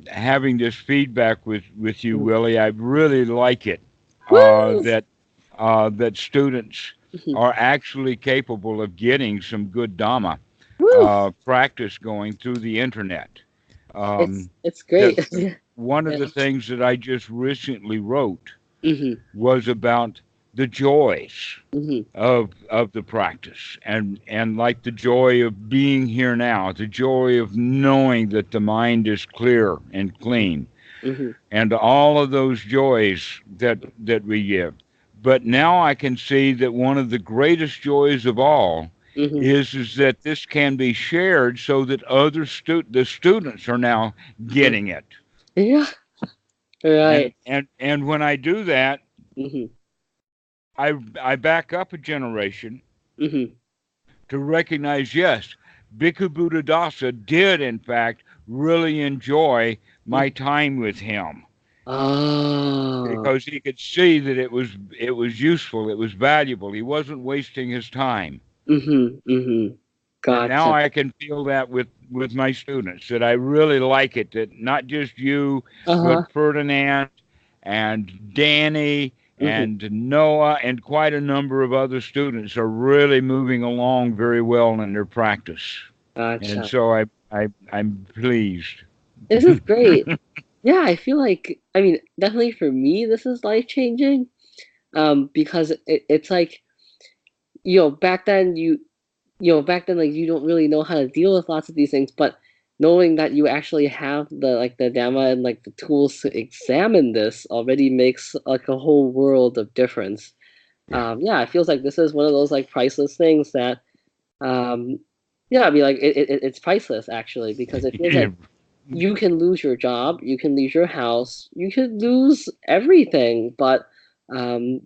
having this feedback with you, Willie. I really like it Woo! that that students are actually capable of getting some good Dhamma. Woo! practice going through the internet. Um, It's that great. one of Yeah. the things that I just recently wrote Mhm. was about the joys Mhm. of the practice, and like the joy of being here now, the joy of knowing that the mind is clear and clean, Mhm. and all of those joys that we give. But now I can see that one of the greatest joys of all Mhm. is that this can be shared so that the students are now Mhm. getting it. Yeah. And Right. when I do that, Mhm. I back up a generation Mhm. to recognize, yes, Bhikkhu Buddhadasa did in fact really enjoy my Mhm. time with him, Oh. because he could see that it was useful, it was valuable. He wasn't wasting his time. Mhm. Mhm. And now Gotcha. I can feel that with my students, that I really like it, that not just you, Uh-huh. but Ferdinand and Danny Mhm. and Noah and quite a number of other students are really moving along very well in their practice. And Gotcha. so I'm pleased. This is great. Yeah, I feel like, I mean, definitely for me, this is life changing. Because it's like, back then back then, like, you don't really know how to deal with lots of these things, but knowing that you actually have the Dhamma and like the tools to examine this already makes like a whole world of difference. Yeah. Yeah, it feels like this is one of those like priceless things that, um, yeah, I mean, like it's priceless actually, because it feels like you can lose your job, you can lose your house, you could lose everything, but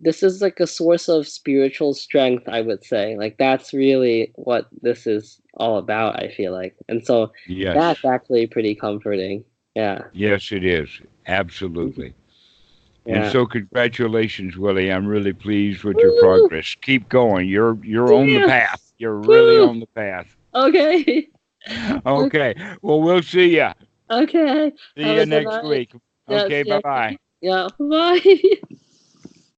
this is like a source of spiritual strength, I would say. Like that's really what this is all about, I feel like. And so Yes. that's actually pretty comforting. Yeah. Yes, it is. Mhm. Absolutely. And Yeah. so congratulations, Willie. I'm really pleased with your Woo! progress. Keep going. You're on the Yeah. path. You're really Woo! on the path. Okay. Okay. Well, we'll see ya. Okay. See Have you a good next night. week. Yeah, Okay. see you Bye next bye. week. Yeah. Bye.